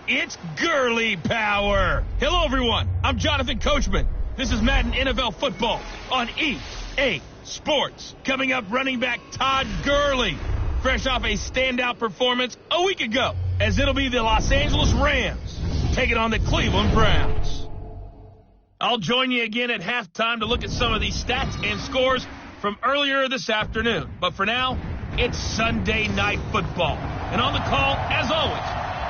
It's girly power. Hello, everyone. I'm Jonathan Coachman. This is Madden NFL Football on EA Sports. Coming up, running back Todd Gurley, fresh off a standout performance a week ago, as it'll be the Los Angeles Rams taking on the Cleveland Browns. I'll join you again at halftime to look at some of these stats and scores from earlier this afternoon. But for now, it's Sunday Night Football. And on the call, as always,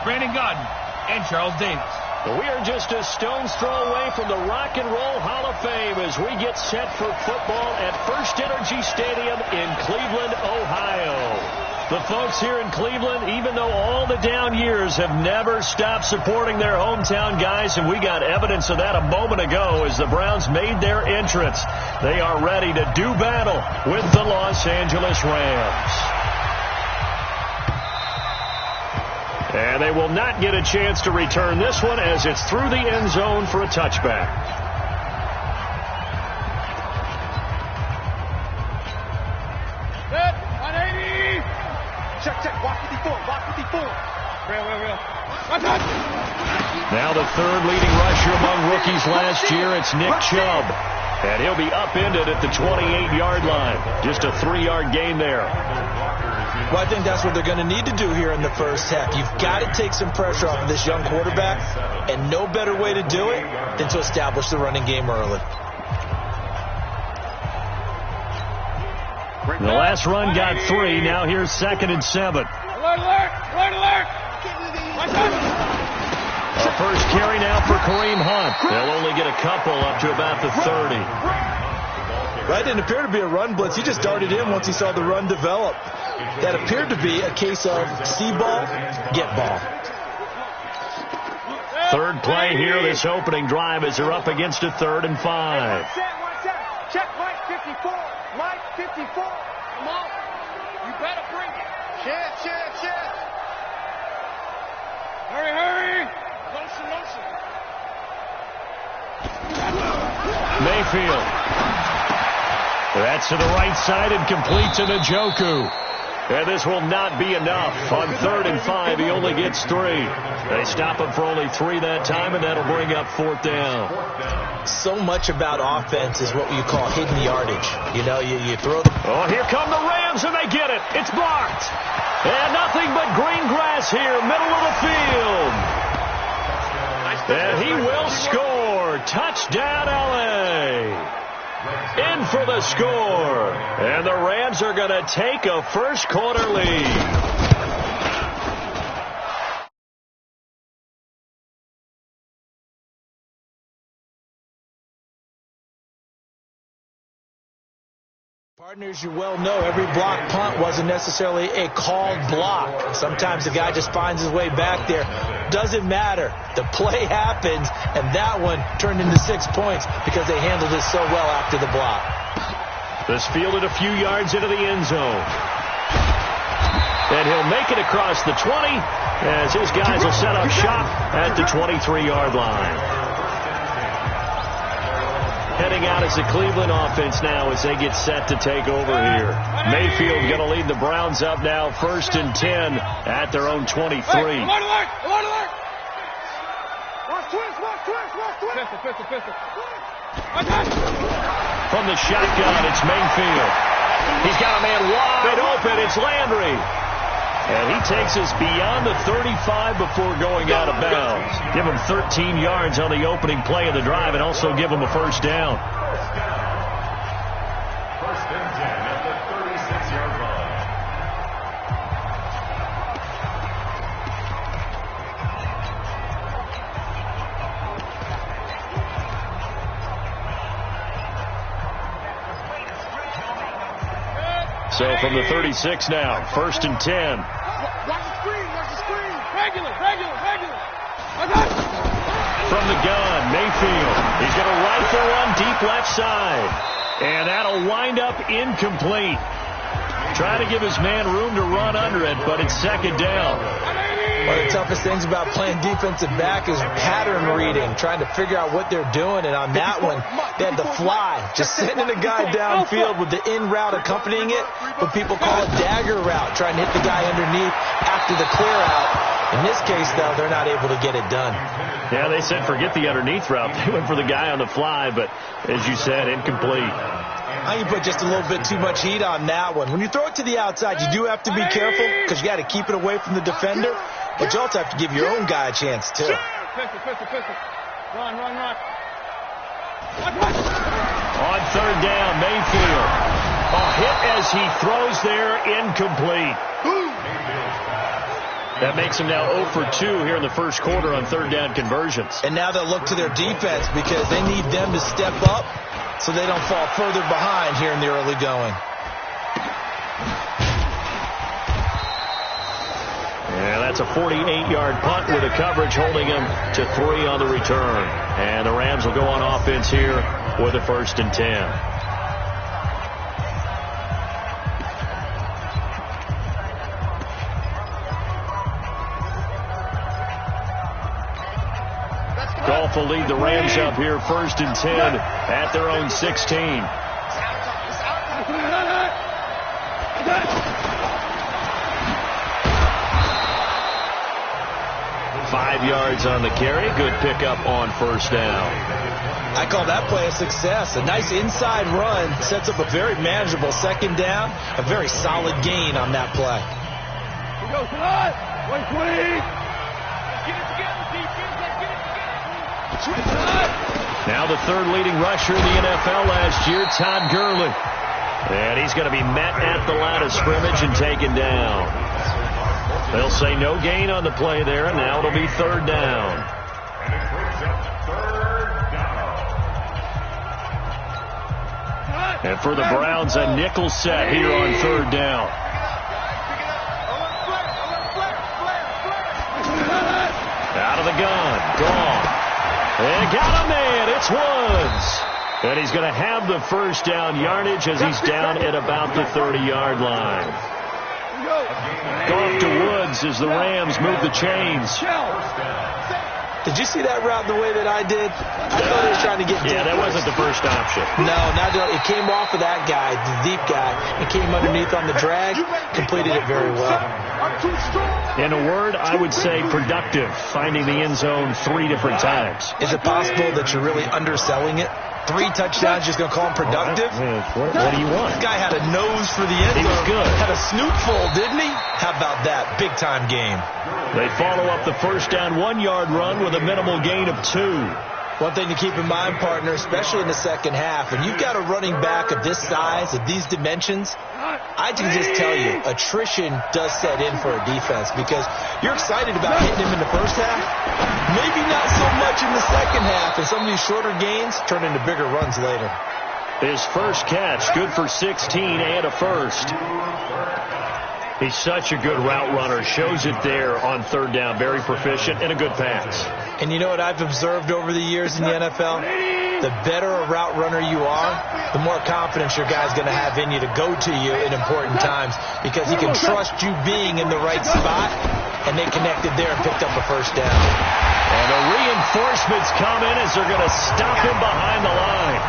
Brandon Godden and Charles Davis. We are just a stone's throw away from the Rock and Roll Hall of Fame as we get set for football at First Energy Stadium in Cleveland, Ohio. The folks here in Cleveland, even though all the down years, have never stopped supporting their hometown guys, and we got evidence of that a moment ago as the Browns made their entrance. They are ready to do battle with the Los Angeles Rams. And they will not get a chance to return this one as it's through the end zone for a touchback. Set, 180. Check, walk 54, walk 54. Real. Now the third leading rusher among rookies last year, it's Nick Chubb. And he'll be upended at the 28-yard line. Just a 3-yard gain there. Well, I think that's what they're going to need to do here in the first half. You've got to take some pressure off of this young quarterback, and no better way to do it than to establish the running game early. The last run got 3. Now here's 2nd and 7. Alert! A first carry now for Kareem Hunt. They'll only get a couple up to about the 30. That didn't appear to be a run blitz. He just darted in once he saw the run develop. That appeared to be a case of see ball, get ball. Third play here, this opening drive, as they're up against a 3rd and 5. Check Mike 54. Mike 54. Come on. You better bring it. Check. Hurry. Motion. Mayfield. That's to the right side and complete to Njoku. And this will not be enough. On 3rd and 5, he only gets 3. They stop him for only 3 that time, and that'll bring up 4th down. So much about offense is what you call hidden yardage. You know, you throw the... Oh, here come the Rams, and they get it. It's blocked. And nothing but green grass here, middle of the field. And he will score. Touchdown, L.A. In for the score. And the Rams are going to take a first quarter lead. Partners, you well know every block punt wasn't necessarily a called block. Sometimes the guy just finds his way back there. Doesn't matter. The play happens, and that one turned into 6 points because they handled it so well after the block. This fielded a few yards into the end zone. And he'll make it across the 20 as his guys will set up shop at the 23-yard line. Heading out as the Cleveland offense now as they get set to take over here. Mayfield going to lead the Browns up now, 1st and 10 at their own 23. Alert! Watch twist! Pistol. From the shotgun, it's Mayfield. He's got a man wide open. It's Landry. And he takes us beyond the 35 before going out of bounds. Give him 13 yards on the opening play of the drive and also give him a first down. First and 10 at the 36-yard line. So from the 36 now, 1st and 10. Watch the screen. Regular. From the gun, Mayfield. He's going to rifle one deep left side. And that'll wind up incomplete. Trying to give his man room to run under it, but it's 2nd down. One of the toughest things about playing defensive back is pattern reading, trying to figure out what they're doing. And on that one, they had the fly, just sending a guy downfield with the in route accompanying it, but people call it dagger route, trying to hit the guy underneath after the clear out. In this case, though, they're not able to get it done. Yeah, they said forget the underneath route. They went for the guy on the fly, but as you said, incomplete. I can put just a little bit too much heat on that one. When you throw it to the outside, you do have to be careful because you got to keep it away from the defender, but you also have to give your own guy a chance, too. Pistol. Run. On third down, Mayfield. A hit as he throws there, incomplete. That makes him now 0 for 2 here in the first quarter on third down conversions. And now they'll look to their defense because they need them to step up so they don't fall further behind here in the early going. Yeah, that's a 48-yard punt with a coverage holding him to 3 on the return. And the Rams will go on offense here with a 1st and 10. Goff will lead the Rams up here 1st and 10 at their own 16. 5 yards on the carry. Good pickup on 1st down. I call that play a success. A nice inside run sets up a very manageable 2nd down. A very solid gain on that play. Here goes tonight. 120. Get it together, defense. Now the 3rd leading rusher in the NFL last year, Todd Gurley. And he's going to be met at the line of scrimmage and taken down. They'll say no gain on the play there, and now it'll be 3rd down. And for the Browns, a nickel set here on 3rd down. Out of the gun. Gone. And got a man. It's Woods. And he's going to have the 1st down yardage as he's down at about the 30-yard line. Goff to Woods as the Rams move the chains. Did you see that route the way that I did? I thought he was trying to get deep. Yeah, that wasn't the first option. No, it came off of that guy, the deep guy, and came underneath on the drag, completed it very well. In a word, I would say productive, finding the end zone 3 different times. Is it possible that you're really underselling it? 3 touchdowns, just going to call him productive? What do you want? This guy had a nose for the end zone. He was good. Had a snootful, didn't he? How about that? Big-time game. They follow up the 1st down 1-yard run with a minimal gain of 2. One thing to keep in mind, partner, especially in the 2nd half, when you've got a running back of this size, of these dimensions, I can just tell you, attrition does set in for a defense because you're excited about hitting him in the 1st half. Maybe not so much in the 2nd half, and some of these shorter gains turn into bigger runs later. His first catch, good for 16 and a 1st. He's such a good route runner. Shows it there on 3rd down. Very proficient and a good pass. And you know what I've observed over the years in the NFL? The better a route runner you are, the more confidence your guy's going to have in you to go to you in important times because he can trust you being in the right spot, and they connected there and picked up a 1st down. And the reinforcements come in as they're going to stop him behind the line.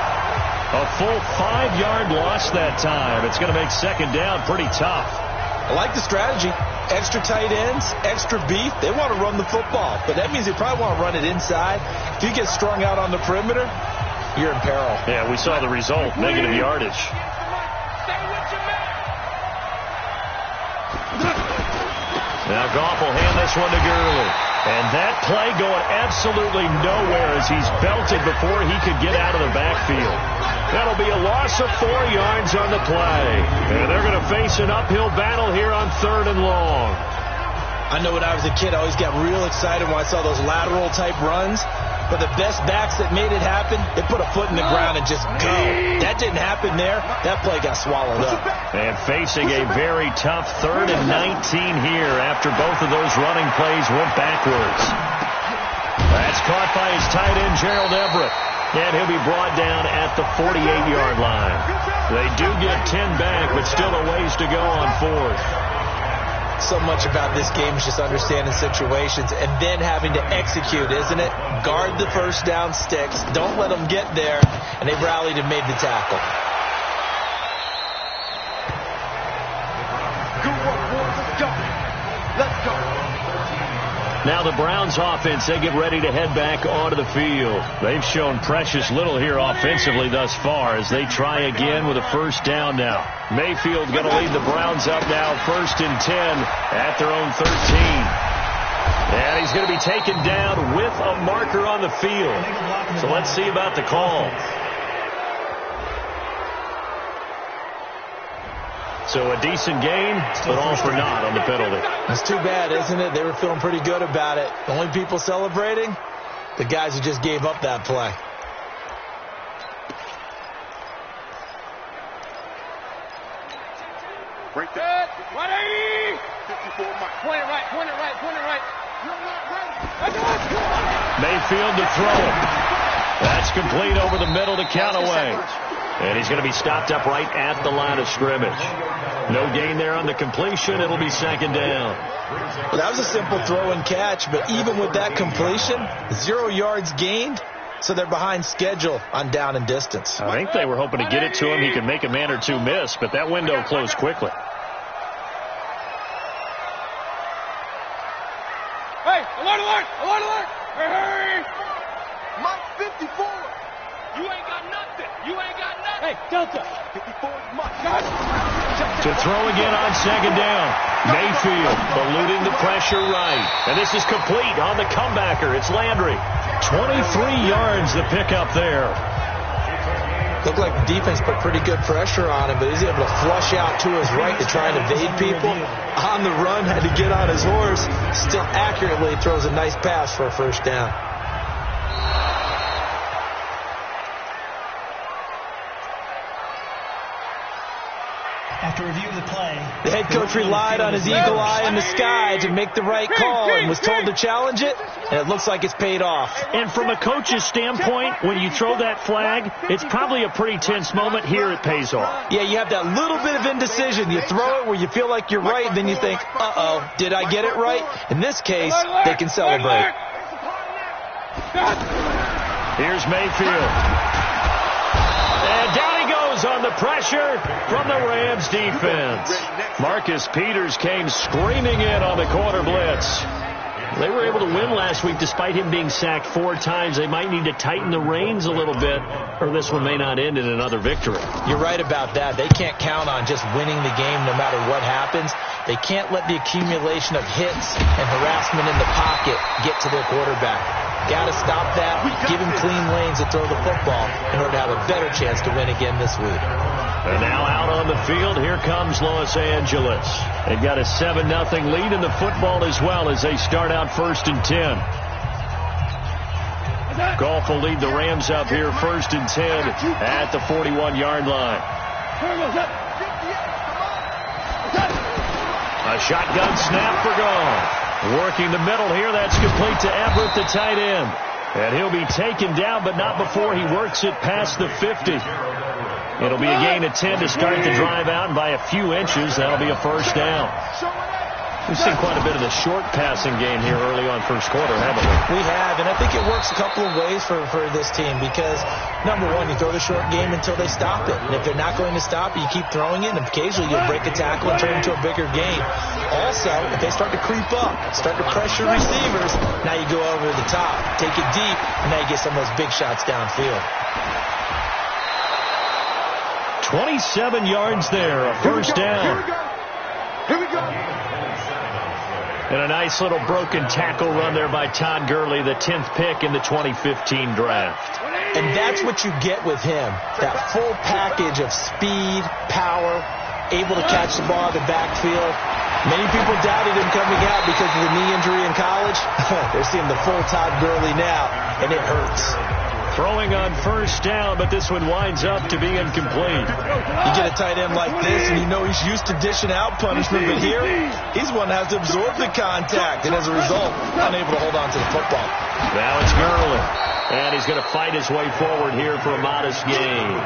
A full 5-yard loss that time. It's going to make 2nd down pretty tough. I like the strategy. Extra tight ends, extra beef. They want to run the football, but that means they probably want to run it inside. If you get strung out on the perimeter, you're in peril. Yeah, we saw the result, negative yardage. Now Goff will hand this one to Gurley. And that play going absolutely nowhere as he's belted before he could get out of the backfield. That'll be a loss of 4 yards on the play. And they're going to face an uphill battle here on 3rd and long. I know when I was a kid, I always got real excited when I saw those lateral type runs. But the best backs that made it happen, they put a foot in the ground and just go. That didn't happen there. That play got swallowed up. And facing a very tough 3rd and 19 here after both of those running plays went backwards. That's caught by his tight end, Gerald Everett. And he'll be brought down at the 48-yard line. They do get 10 back, but still a ways to go on 4th. So much about this game is just understanding situations and then having to execute, isn't it? Guard the 1st down sticks. Don't let them get there. And they rallied and made the tackle. Good work, boys. Let's go. Let's go. Now the Browns offense, they get ready to head back onto the field. They've shown precious little here offensively thus far as they try again with a first down now. Mayfield going to lead the Browns up now 1st and 10 at their own 13. And he's going to be taken down with a marker on the field. So let's see about the call. So a decent gain, but all for naught on the penalty. That's too bad, isn't it? They were feeling pretty good about it. The only people celebrating, the guys who just gave up that play. Break that. 54, point it right, point it right, point it right. Mayfield to throw it. That's complete over the middle to count away. And he's going to be stopped up right at the line of scrimmage. No gain there on the completion. It'll be 2nd down. Well, that was a simple throw and catch, but even with that completion, 0 yards gained, so they're behind schedule on down and distance. I think they were hoping to get it to him. He could make a man or two miss, but that window closed quickly. Hey, alert, alert, alert, alert. Hey, Mike 54. You ain't got nothing. You ain't got nothing. Hey, Delta. 54 is Mike. To throw again on 2nd down. Mayfield eluding the pressure right. And this is complete on the comebacker. It's Landry. 23 yards the pickup there. Looked like the defense put pretty good pressure on him, but he's able to flush out to his right to try and evade people. On the run, had to get on his horse. Still accurately throws a nice pass for a 1st down. After review of the play, the head coach relied on his eagle eye in the sky to make the right call and was told to challenge it, and it looks like it's paid off. And from a coach's standpoint, when you throw that flag, it's probably a pretty tense moment. Here it pays off. Yeah, you have that little bit of indecision. You throw it where you feel like you're right, then you think, uh-oh, did I get it right? In this case, they can celebrate. Here's Mayfield. And down he goes on the pressure from the Rams defense. Marcus Peters came screaming in on the corner blitz. They were able to win last week despite him being sacked 4 times. They might need to tighten the reins a little bit, or this one may not end in another victory. You're right about that. They can't count on just winning the game no matter what happens. They can't let the accumulation of hits and harassment in the pocket get to their quarterback. Got to stop that, give him clean lanes to throw the football in order to have a better chance to win again this week. And now out on the field, here comes Los Angeles. They've got a 7-0 lead in the football as well as they start out 1st and 10. Goff will lead the Rams up here 1st and 10 at the 41-yard line. A shotgun snap for Goff. Working the middle here, that's complete to Everett, the tight end. And he'll be taken down, but not before he works it past the 50. It'll be a gain of 10 to start the drive out, and by a few inches, that'll be a 1st down. We've seen quite a bit of the short passing game here early on 1st quarter, haven't we? We have, and I think it works a couple of ways for this team because, number one, you throw the short game until they stop it. And if they're not going to stop it, you keep throwing it, and occasionally you'll break a tackle and turn it into a bigger game. Also, if they start to creep up, start to pressure receivers, now you go over the top, take it deep, and now you get some of those big shots downfield. 27 yards there, a 1st down. Here we go. And a nice little broken tackle run there by Todd Gurley, the 10th pick in the 2015 draft. And that's what you get with him, that full package of speed, power, able to catch the ball in the backfield. Many people doubted him coming out because of the knee injury in college. They're seeing the full Todd Gurley now, and it hurts. Throwing on 1st down, but this one winds up to be incomplete. You get a tight end like this, and you know he's used to dishing out punishment, but here, he's one that has to absorb the contact, and as a result, unable to hold on to the football. Now it's Gurley, and he's going to fight his way forward here for a modest gain.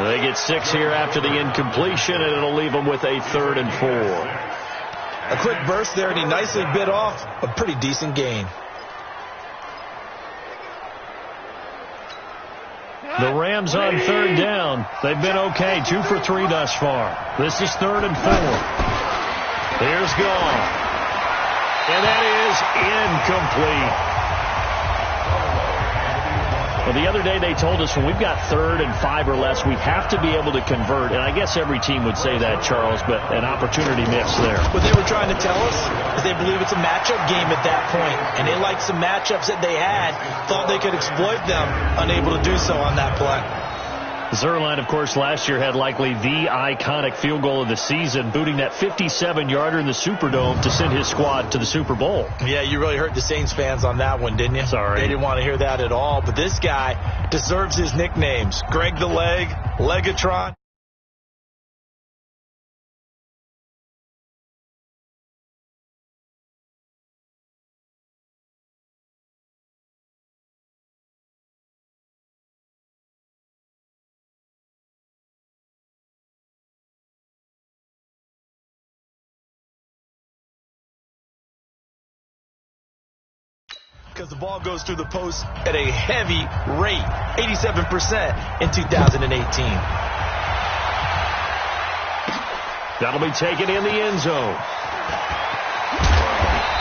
They get 6 here after the incompletion, and it'll leave them with a 3rd and 4. A quick burst there, and he nicely bit off a pretty decent gain. The Rams on 3rd down. They've been okay, 2 for 3 thus far. This is 3rd and 4. Here's Goff. And that is incomplete. Well, the other day they told us when we've got 3rd and 5 or less, we have to be able to convert. And I guess every team would say that, Charles, but an opportunity missed there. What they were trying to tell us is they believe it's a matchup game at that point. And they liked some matchups that they had, thought they could exploit them, unable to do so on that play. Zuerlein, of course, last year had likely the iconic field goal of the season, booting that 57-yarder in the Superdome to send his squad to the Super Bowl. Yeah, you really hurt the Saints fans on that one, didn't you? Sorry. They didn't want to hear that at all. But this guy deserves his nicknames. Greg the Leg, Legatron. Because the ball goes through the post at a heavy rate, 87% in 2018. That'll be taken in the end zone.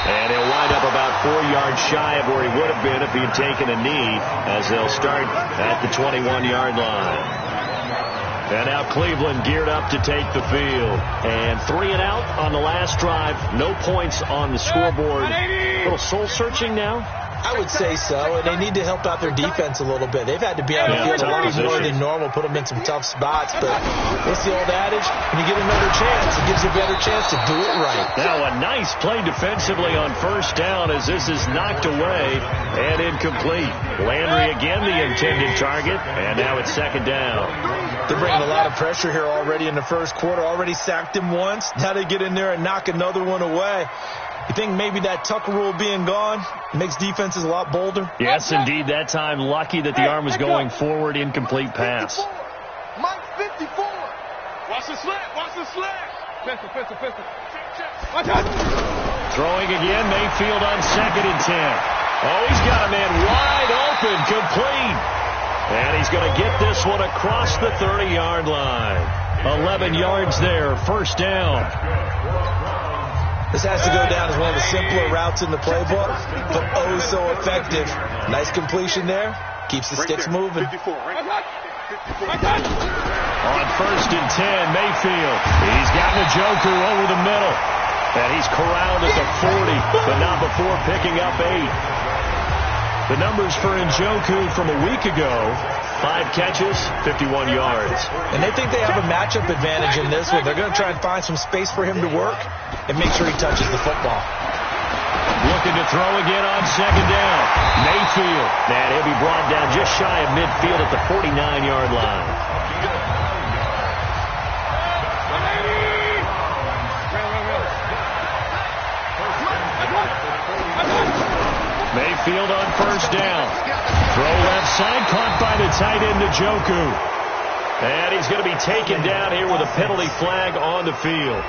And he'll wind up about 4 yards shy of where he would have been if he had taken a knee, as they'll start at the 21-yard line. And now Cleveland geared up to take the field. And 3 and out on the last drive. No points on the scoreboard. A little soul-searching now. I would say so, and they need to help out their defense a little bit. They've had to be on the field a lot more than normal, put them in some tough spots. But what's the old adage? When you get another chance, it gives you a better chance to do it right. Now a nice play defensively on first down as this is knocked away and incomplete. Landry again the intended target, and now it's 2nd down. They're bringing a lot of pressure here already in the first quarter. Already sacked him once. Now they get in there and knock another one away. You think maybe that Tucker rule being gone makes defenses a lot bolder? Yes, indeed. That time, lucky that the arm was going forward. Incomplete pass. Mike 54. Watch the slant. Watch the slant. Pistol. Watch out. Throwing again. Mayfield on 2nd and 10. Oh, he's got a man wide open. Complete. And he's going to get this one across the 30-yard line. 11 yards there. First down. This has to go down as one of the simpler routes in the playbook, but oh so effective. Nice completion there. Keeps the sticks moving. On 1st and 10, Mayfield. He's got Njoku over the middle. And he's corralled at the 40, but not before picking up 8. The numbers for Njoku from a week ago, 5 catches, 51 yards. And they think they have a matchup advantage in this one. They're going to try and find some space for him to work and make sure he touches the football. Looking to throw again on 2nd down. Mayfield. And he'll be brought down just shy of midfield at the 49-yard line. Mayfield on first down. Throw left side, caught by the tight end Njoku. And he's going to be taken down here with a penalty flag on the field.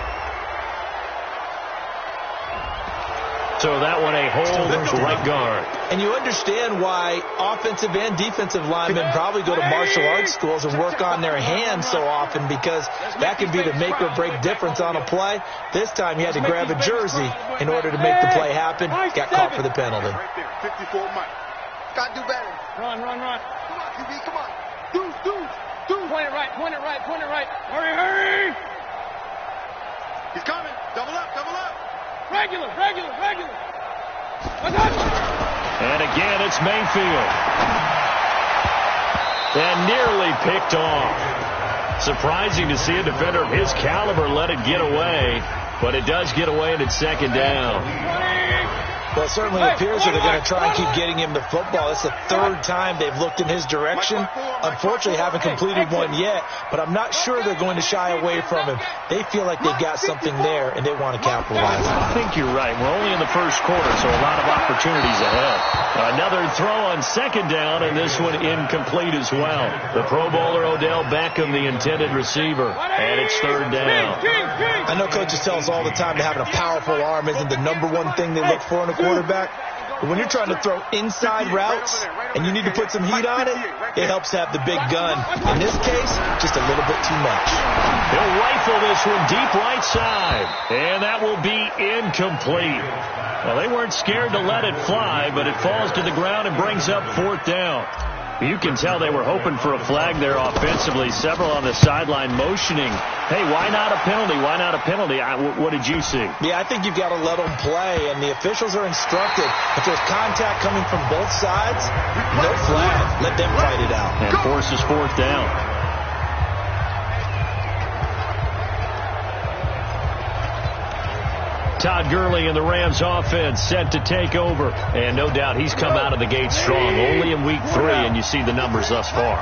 So that one a hold right guard. And you understand why offensive and defensive linemen probably go to martial arts schools and work on their hands so often, because that can be the make or break difference on a play. This time he had to grab a jersey in order to make the play happen. Got caught for the penalty. Right there, 54 Mike. Got to do better. Run. Come on, QB, come on. Do. Point it right. Hurry. He's coming. Double up. Regular. And again, it's Mayfield. And nearly picked off. Surprising to see a defender of his caliber let it get away, but it does get away and it's 2nd down. Well, it certainly appears that they're going to try and keep getting him the football. It's the 3rd time they've looked in his direction. Unfortunately, haven't completed one yet, but I'm not sure they're going to shy away from him. They feel like they've got something there, and they want to capitalize. I think you're right. We're only in the first quarter, so a lot of opportunities ahead. Another throw on 2nd down, and this one incomplete as well. The Pro Bowler Odell Beckham, the intended receiver, and it's 3rd down. I know coaches tell us all the time that having a powerful arm isn't the #1 thing they look for in a quarterback, But when you're trying to throw inside routes and you need to put some heat on it, it helps to have the big gun. In this case, just a little bit too much. He'll rifle this one deep right side. And that will be incomplete. Well, they weren't scared to let it fly, but it falls to the ground and brings up 4th down. You can tell they were hoping for a flag there offensively. Several on the sideline motioning, hey, why not a penalty? Why not a penalty? What did you see? Yeah, I think you've got to let them play, and the officials are instructed. If there's contact coming from both sides, no flag. Let them fight it out. And forces 4th down. Todd Gurley and the Rams offense set to take over. And no doubt he's come out of the gate strong. Only in week 3, and you see the numbers thus far.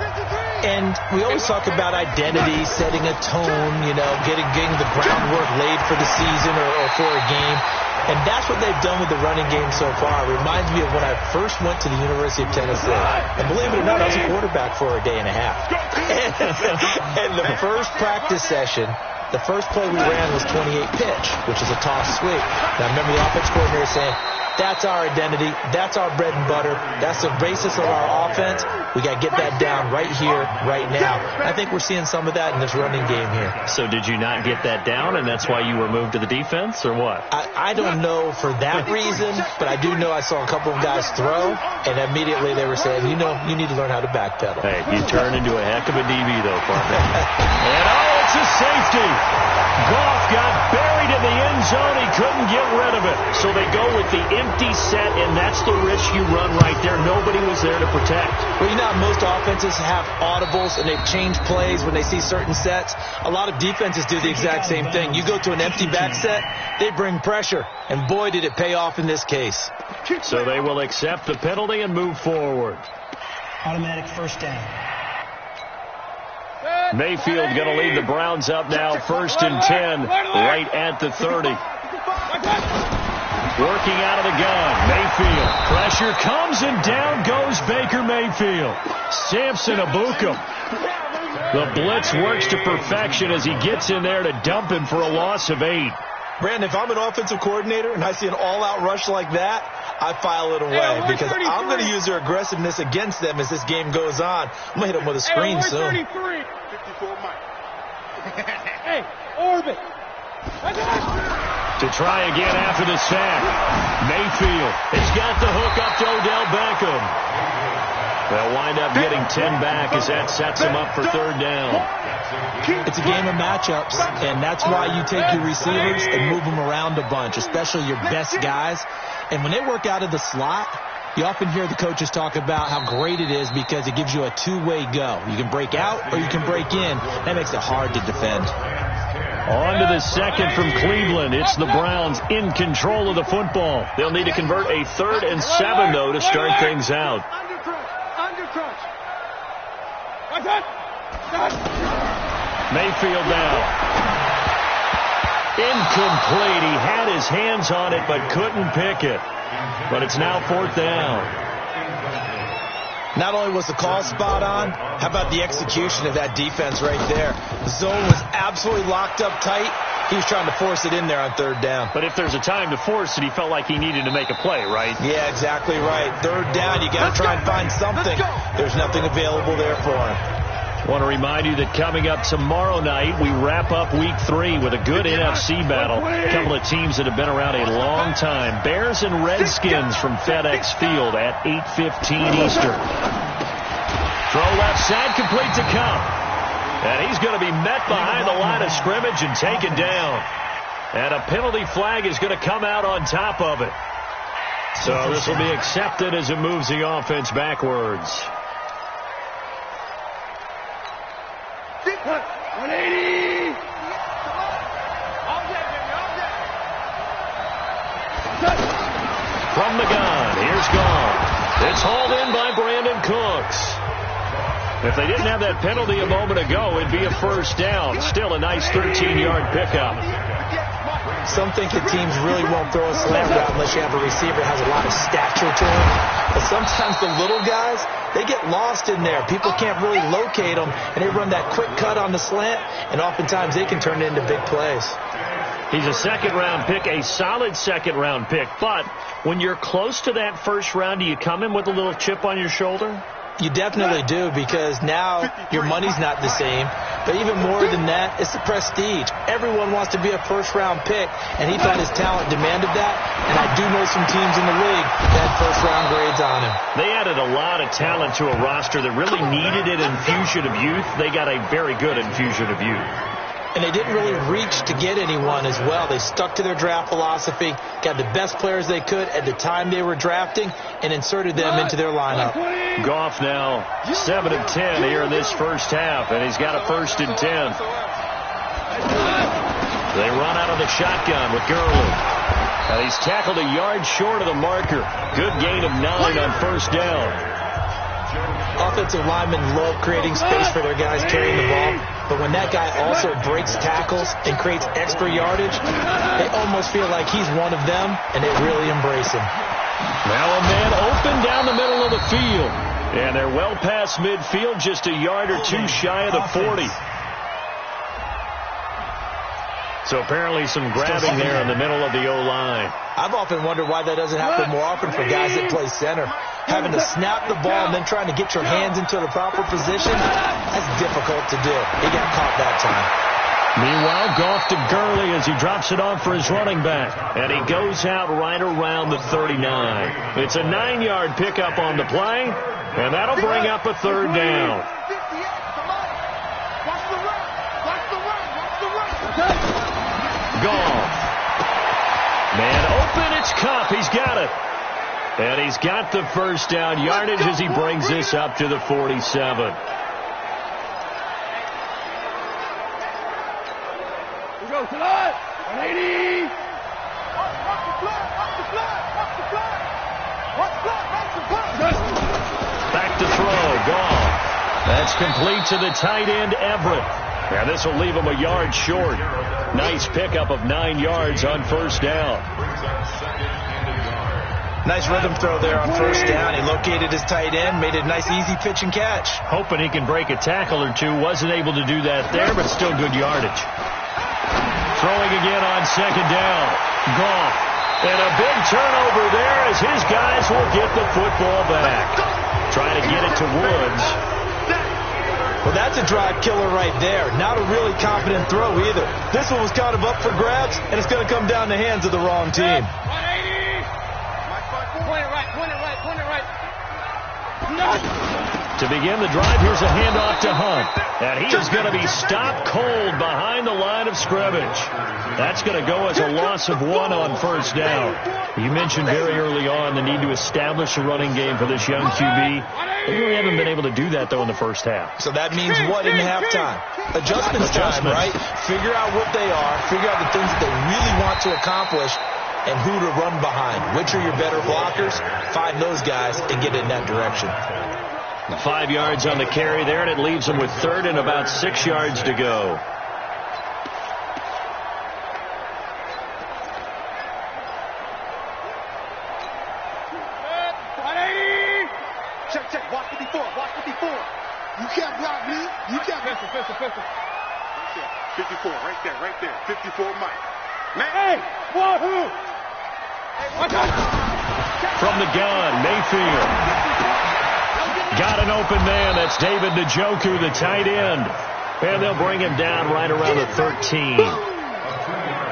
And we always talk about identity, setting a tone, getting the groundwork laid for the season or for a game. And that's what they've done with the running game so far. It reminds me of when I first went to the University of Tennessee. And believe it or not, I was a quarterback for a day and a half. And the first practice session, the first play we ran was 28 pitch, which is a toss sweep. And I remember the offense coordinator saying, that's our identity. That's our bread and butter. That's the basis of our offense. We got to get that down right here, right now. I think we're seeing some of that in this running game here. So did you not get that down, and that's why you were moved to the defense, or what? I don't know for that reason, but I do know I saw a couple of guys throw, and immediately they were saying, you need to learn how to backpedal. Hey, you turn into a heck of a DB, though, partner. And it's a safety. Goff got buried in the end zone. He couldn't get rid of it. So they go with the empty set, and that's the risk you run right there. Nobody was there to protect. Well, most offenses have audibles, and they change plays when they see certain sets. A lot of defenses do the exact same thing. You go to an empty back set, they bring pressure, and boy, did it pay off in this case. So they will accept the penalty and move forward. Automatic 1st down. Mayfield going to lead the Browns up now, 1st and 10, right at the 30. Working out of the gun, Mayfield. Pressure comes, and down goes Baker Mayfield. Samson Abukum. The blitz works to perfection as he gets in there to dump him for a loss of 8. Brandon, if I'm an offensive coordinator and I see an all-out rush like that, I file it away because I'm going to use their aggressiveness against them as this game goes on. I'm going to hit them with a screen soon. 54 Mike. Hey, orbit. To try again after the sack. Mayfield has got the hook up to Odell Beckham. They'll wind up getting 10 back as that sets them up for 3rd down. It's a game of matchups, and that's why you take your receivers and move them around a bunch, especially your best guys. And when they work out of the slot, you often hear the coaches talk about how great it is because it gives you a two-way go. You can break out or you can break in. That makes it hard to defend. On to the second from Cleveland. It's the Browns in control of the football. They'll need to convert a 3rd and 7, though, to start things out. Mayfield now. Incomplete. He had his hands on it but couldn't pick it. But it's now 4th down. Not only was the call spot on, how about the execution of that defense right there? The zone was absolutely locked up tight. He was trying to force it in there on 3rd down. But if there's a time to force it, he felt like he needed to make a play, right? Yeah, exactly right. 3rd down, you got to try and find something. There's nothing available there for him. I want to remind you that coming up tomorrow night, we wrap up week 3 with a good NFC battle. A couple of teams that have been around a long time. Bears and Redskins from FedEx Field at 8:15 Eastern. Throw left side, complete to Cup. And he's going to be met behind the line of scrimmage and taken down. And a penalty flag is going to come out on top of it. So this will be accepted as it moves the offense backwards. 180. From the gun, here's Gone. It's hauled in by Brandon Cooks. If they didn't have that penalty a moment ago, it'd be a 1st down. Still a nice 13-yard pickup. Some think that teams really won't throw a slant route unless you have a receiver that has a lot of stature to him. But sometimes the little guys, they get lost in there. People can't really locate them, and they run that quick cut on the slant, and oftentimes they can turn it into big plays. He's a second-round pick, a solid second-round pick. But when you're close to that first round, do you come in with a little chip on your shoulder? You definitely do, because now your money's not the same. But even more than that, it's the prestige. Everyone wants to be a first-round pick, and he thought his talent demanded that. And I do know some teams in the league that had first-round grades on him. They added a lot of talent to a roster that really needed an infusion of youth. They got a very good infusion of youth. And they didn't really reach to get anyone as well. They stuck to their draft philosophy, got the best players they could at the time they were drafting, and inserted them into their lineup. Goff now 7 of 10 here in this first half, and he's got a 1st and 10. They run out of the shotgun with Gurley. And he's tackled a yard short of the marker. Good gain of 9 on 1st down. Offensive linemen love creating space for their guys carrying the ball, but when that guy also breaks tackles and creates extra yardage, they almost feel like he's one of them, and they really embrace him. Now a man open down the middle of the field, and they're well past midfield, just a yard or two shy of the 40. So apparently some grabbing there in the middle of the O-line. I've often wondered why that doesn't happen more often for guys that play center. Having to snap the ball and then trying to get your hands into the proper position, that's difficult to do. He got caught that time. Meanwhile, Goff to Gurley as he drops it off for his running back. And he goes out right around the 39. It's a 9-yard pickup on the play, and that'll bring up a 3rd down. Goff. Man open, it's Kupp. He's got it. And he's got the 1st down yardage as he brings this up to the 47. We go tonight. 180. Back to throw. Goff. That's complete to the tight end, Everett. And this will leave him a yard short. Nice pickup of 9 yards on 1st down. Nice rhythm throw there on 1st down. He located his tight end, made a nice easy pitch and catch. Hoping he can break a tackle or two. Wasn't able to do that there, but still good yardage. Throwing again on 2nd down. Goff. And a big turnover there as his guys will get the football back. Trying to get it to Woods. Well, that's a drive killer right there. Not a really confident throw either. This one was kind of up for grabs, and it's going to come down the hands of the wrong team. 180. Point it right, point it right, point it right. To begin the drive, here's a handoff to Hunt. And he is going to be stopped cold behind the line of scrimmage. That's going to go as a loss of 1 on 1st down. You mentioned very early on the need to establish a running game for this young QB. They really haven't been able to do that, though, in the first half. So that means what in halftime? Adjustments time, right? Figure out what they are, figure out the things that they really want to accomplish, and who to run behind. Which are your better blockers? Find those guys and get in that direction. 5 yards on the carry there, and it leaves them with 3rd and about 6 yards to go. Check. Watch 54. Watch 54. You can't block me. You can't. Pistol. 54, right there. 54, Mike. Man. Hey, wahoo! From the gun, Mayfield. Got an open man. That's David Njoku, the tight end. And they'll bring him down right around the 13.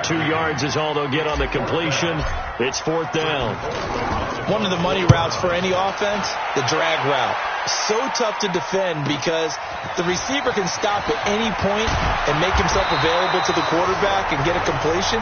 2 yards is all they'll get on the completion. It's 4th down. One of the money routes for any offense, the drag route. So tough to defend because the receiver can stop at any point and make himself available to the quarterback and get a completion.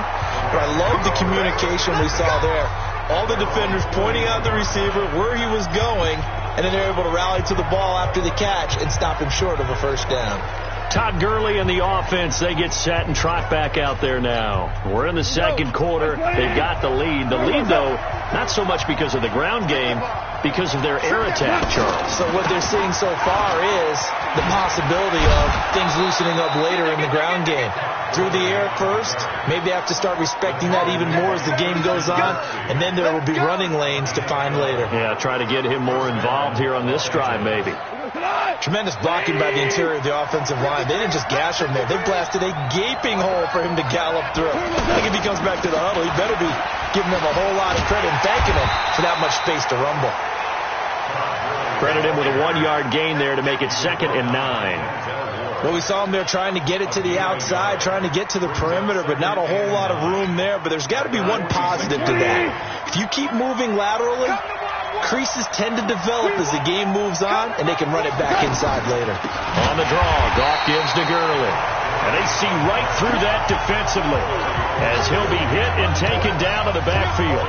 But I love the communication we saw there. All the defenders pointing out the receiver, where he was going, and then they're able to rally to the ball after the catch and stop him short of a 1st down. Todd Gurley and the offense, they get set and trot back out there now. We're in the 2nd quarter. They've got the lead. The lead, though, not so much because of the ground game, because of their air attack, Charles. So what they're seeing so far is the possibility of things loosening up later in the ground game. Through the air first, maybe have to start respecting that even more as the game goes on, and then there will be running lanes to find later. Yeah, try to get him more involved here on this drive, maybe. Tremendous blocking by the interior of the offensive line. They didn't just gash him there. They blasted a gaping hole for him to gallop through. I think if he comes back to the huddle, he better be giving them a whole lot of credit and thanking him for that much space to rumble. Credit him with a 1-yard gain there to make it 2nd and 9. Well, we saw him there trying to get it to the outside, trying to get to the perimeter, but not a whole lot of room there. But there's got to be one positive to that. If you keep moving laterally, creases tend to develop as the game moves on, and they can run it back inside later. On the draw, Goff gives to Gurley. And they see right through that defensively as he'll be hit and taken down to the backfield.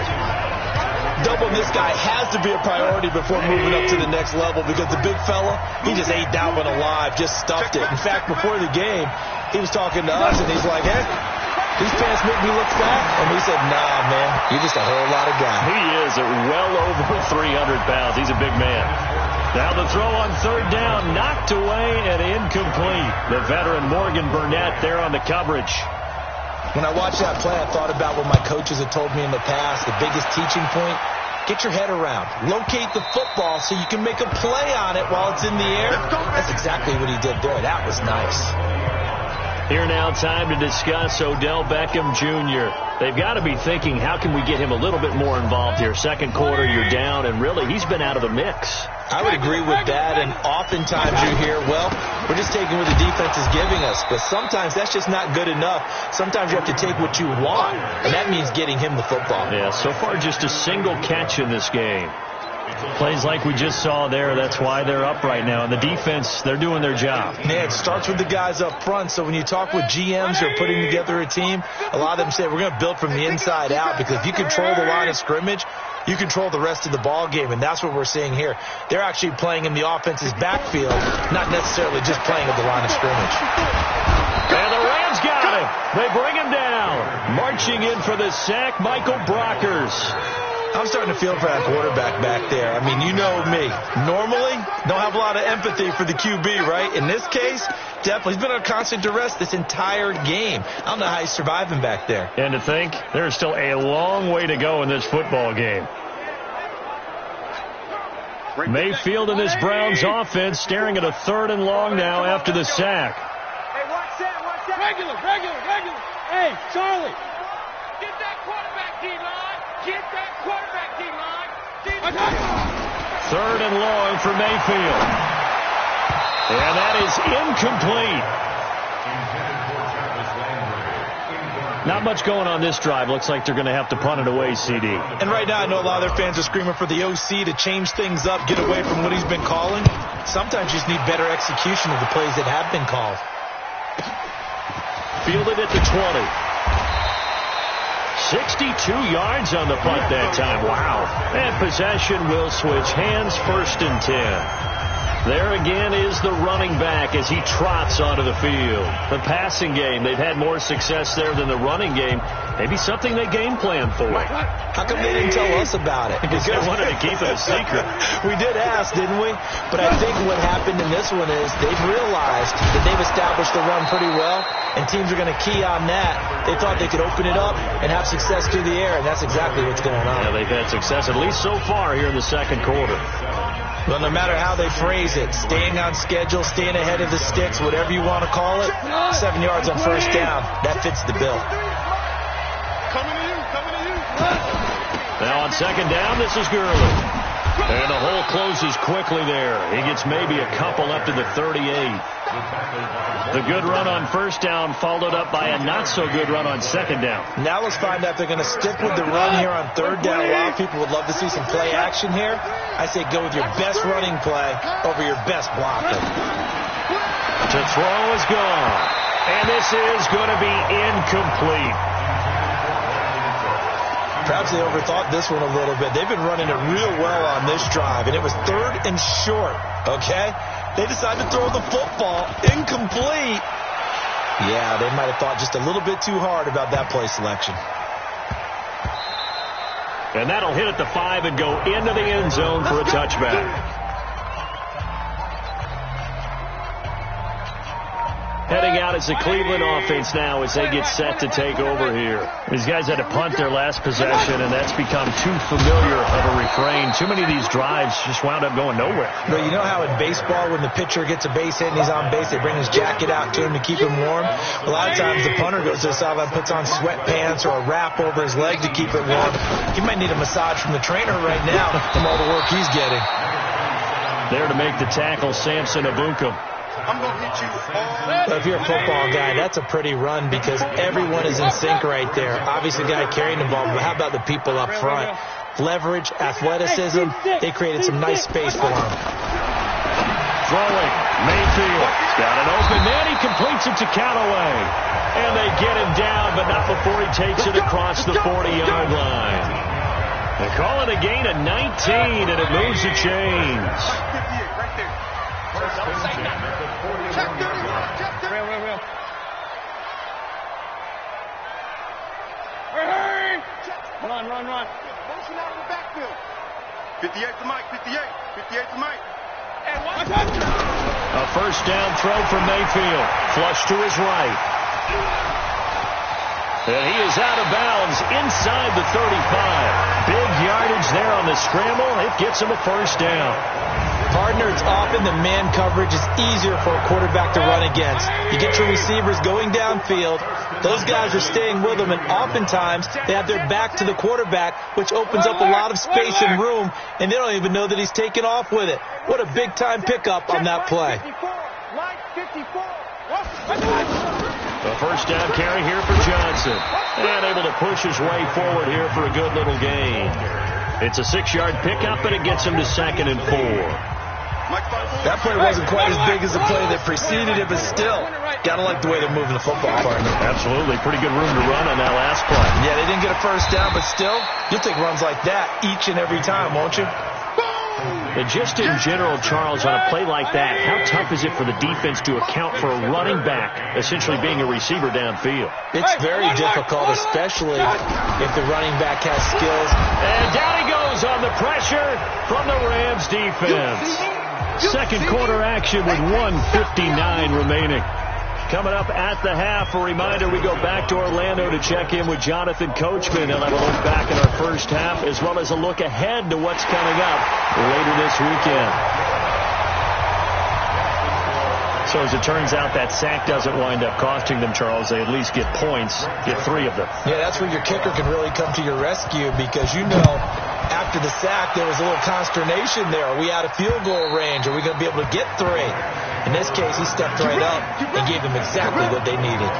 Doubling this guy has to be a priority before moving up to the next level because the big fella, he just ate that one alive, just stuffed it. In fact, before the game, he was talking to us, and he's like, hey, these pants make me look fat. And we said, nah, man, you're just a whole lot of guy. He is at well over 300 pounds. He's a big man. Now the throw on 3rd down, knocked away and incomplete. The veteran Morgan Burnett there on the coverage. When I watched that play, I thought about what my coaches had told me in the past. The biggest teaching point, get your head around. Locate the football so you can make a play on it while it's in the air. That's exactly what he did there. That was nice. Here now, time to discuss Odell Beckham Jr. They've got to be thinking, how can we get him a little bit more involved here? 2nd quarter, you're down, and really, he's been out of the mix. I would agree with that, and oftentimes you hear, well, we're just taking what the defense is giving us, but sometimes that's just not good enough. Sometimes you have to take what you want, and that means getting him the football. Yeah, so far just a single catch in this game. Plays like we just saw there, that's why they're up right now. And the defense, they're doing their job. Yeah, it starts with the guys up front. So when you talk with GMs who are putting together a team, a lot of them say we're going to build from the inside out, because if you control the line of scrimmage, you control the rest of the ball game, and that's what we're seeing here. They're actually playing in the offense's backfield, not necessarily just playing at the line of scrimmage. And the Rams got him. They bring him down. Marching in for the sack, Michael Brockers. I'm starting to feel for that quarterback back there. I mean, you know me. Normally, don't have a lot of empathy for the QB, right? In this case, definitely. He's been under constant duress this entire game. I don't know how he's surviving back there. And to think, there's still a long way to go in this football game. Mayfield and this Browns offense staring at a 3rd and long now after the sack. Hey, watch that. Regular. Hey, Charlie. Get that quarterback, D-line. Get that quarterback, D-line. 3rd and long for Mayfield. And that is incomplete. Not much going on this drive. Looks like they're going to have to punt it away, CD. And right now, I know a lot of their fans are screaming for the OC to change things up, get away from what he's been calling. Sometimes you just need better execution of the plays that have been called. Fielded at the 20. 62 yards on the punt that time. Wow. And possession will switch hands, 1st and 10. There again is the running back as he trots onto the field. The passing game, they've had more success there than the running game. Maybe something they game plan for. How come they didn't tell us about it? Because they wanted to keep it a secret. We did ask, didn't we? But I think what happened in this one is they've realized that they've established the run pretty well, and teams are going to key on that. They thought they could open it up and have success through the air, and that's exactly what's going on. Yeah, they've had success, at least so far here in the 2nd quarter. Well, no matter how they phrase it, staying on schedule, staying ahead of the sticks, whatever you want to call it, 7 yards on 1st down, that fits the bill. Coming to you. Now on 2nd down, this is Gurley. And the hole closes quickly there. He gets maybe a couple up to the 38. The good run on 1st down followed up by a not-so-good run on 2nd down. Now let's find out if they're going to stick with the run here on 3rd down. A lot of people would love to see some play action here. I say go with your best running play over your best blocker. To throw is gone. And this is going to be incomplete. Perhaps they overthought this one a little bit. They've been running it real well on this drive, and it was 3rd and short, okay? They decided to throw the football incomplete. Yeah, they might have thought just a little bit too hard about that play selection. And that'll hit at the 5 and go into the end zone for a touchback. Heading out timeout as the Cleveland offense now as they get set to take over here. These guys had to punt their last possession, and that's become too familiar of a refrain. Too many of these drives just wound up going nowhere. But you know how in baseball, when the pitcher gets a base hit and he's on base, they bring his jacket out to him to keep him warm? A lot of times the punter goes to the sideline, puts on sweatpants or a wrap over his leg to keep it warm. He might need a massage from the trainer right now from all the work he's getting. There to make the tackle, Samson Abukum. I'm going to hit you all. But if you're a football guy, that's a pretty run because everyone is in sync right there. Obviously, the guy carrying the ball, but how about the people up front? Leverage, athleticism, they created some nice space for him. Throwing, Mayfield. Got an open man. He completes it to Callaway. And they get him down, but not before he takes it across the 40-yard line. They call it a gain of 19, and it moves the chains. Real. Hurry! Run. Motion out of the backfield. 58 to Mike, 58 to Mike. And watch out! A first down throw from Mayfield. Flush to his right. And he is out of bounds inside the 35. Big yardage there on the scramble. It gets him a first down. Partner, it's often the man coverage is easier for a quarterback to run against. You get your receivers going downfield. Those guys are staying with them, and oftentimes they have their back to the quarterback, which opens up a lot of space and room, and they don't even know that he's taken off with it. What a big-time pickup on that play. A first down carry here for Johnson. And able to push his way forward here for a good little gain. It's a 6-yard pickup, and it gets him to 2nd and 4. That play wasn't quite as big as the play that preceded it, but still, gotta like the way they're moving the football, partner. Absolutely. Pretty good room to run on that last play. Yeah, they didn't get a first down, but still, you'll take runs like that each and every time, won't you? And just in general, Charles, on a play like that, how tough is it for the defense to account for a running back essentially being a receiver downfield? It's very difficult, especially if the running back has skills. And down he goes on the pressure from the Rams defense. Second quarter action with 1:59 remaining. Coming up at the half, a reminder, we go back to Orlando to check in with Jonathan Coachman. He'll have a look back at our first half, as well as a look ahead to what's coming up later this weekend. So as it turns out, that sack doesn't wind up costing them, Charles. They at least get points, get 3 of them. Yeah, that's where your kicker can really come to your rescue because, you know, after the sack, there was a little consternation there. Are we out of field goal range? Are we going to be able to get 3? In this case, he stepped right up and gave them exactly what they needed.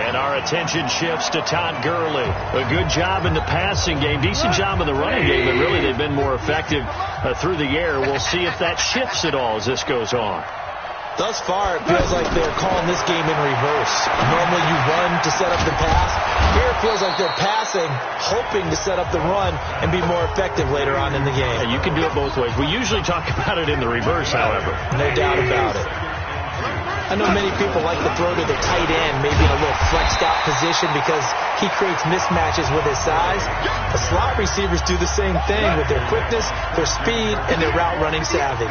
And our attention shifts to Todd Gurley. A good job in the passing game, decent job in the running game, but really they've been more effective through the air. We'll see if that shifts at all as this goes on. Thus far, it feels like they're calling this game in reverse. Normally you run to set up the pass. Here it feels like they're passing, hoping to set up the run and be more effective later on in the game. And you can do it both ways. We usually talk about it in the reverse, however. No doubt about it. I know many people like to throw to the tight end, maybe in a little flexed out position because he creates mismatches with his size. The slot receivers do the same thing with their quickness, their speed, and their route running savvy.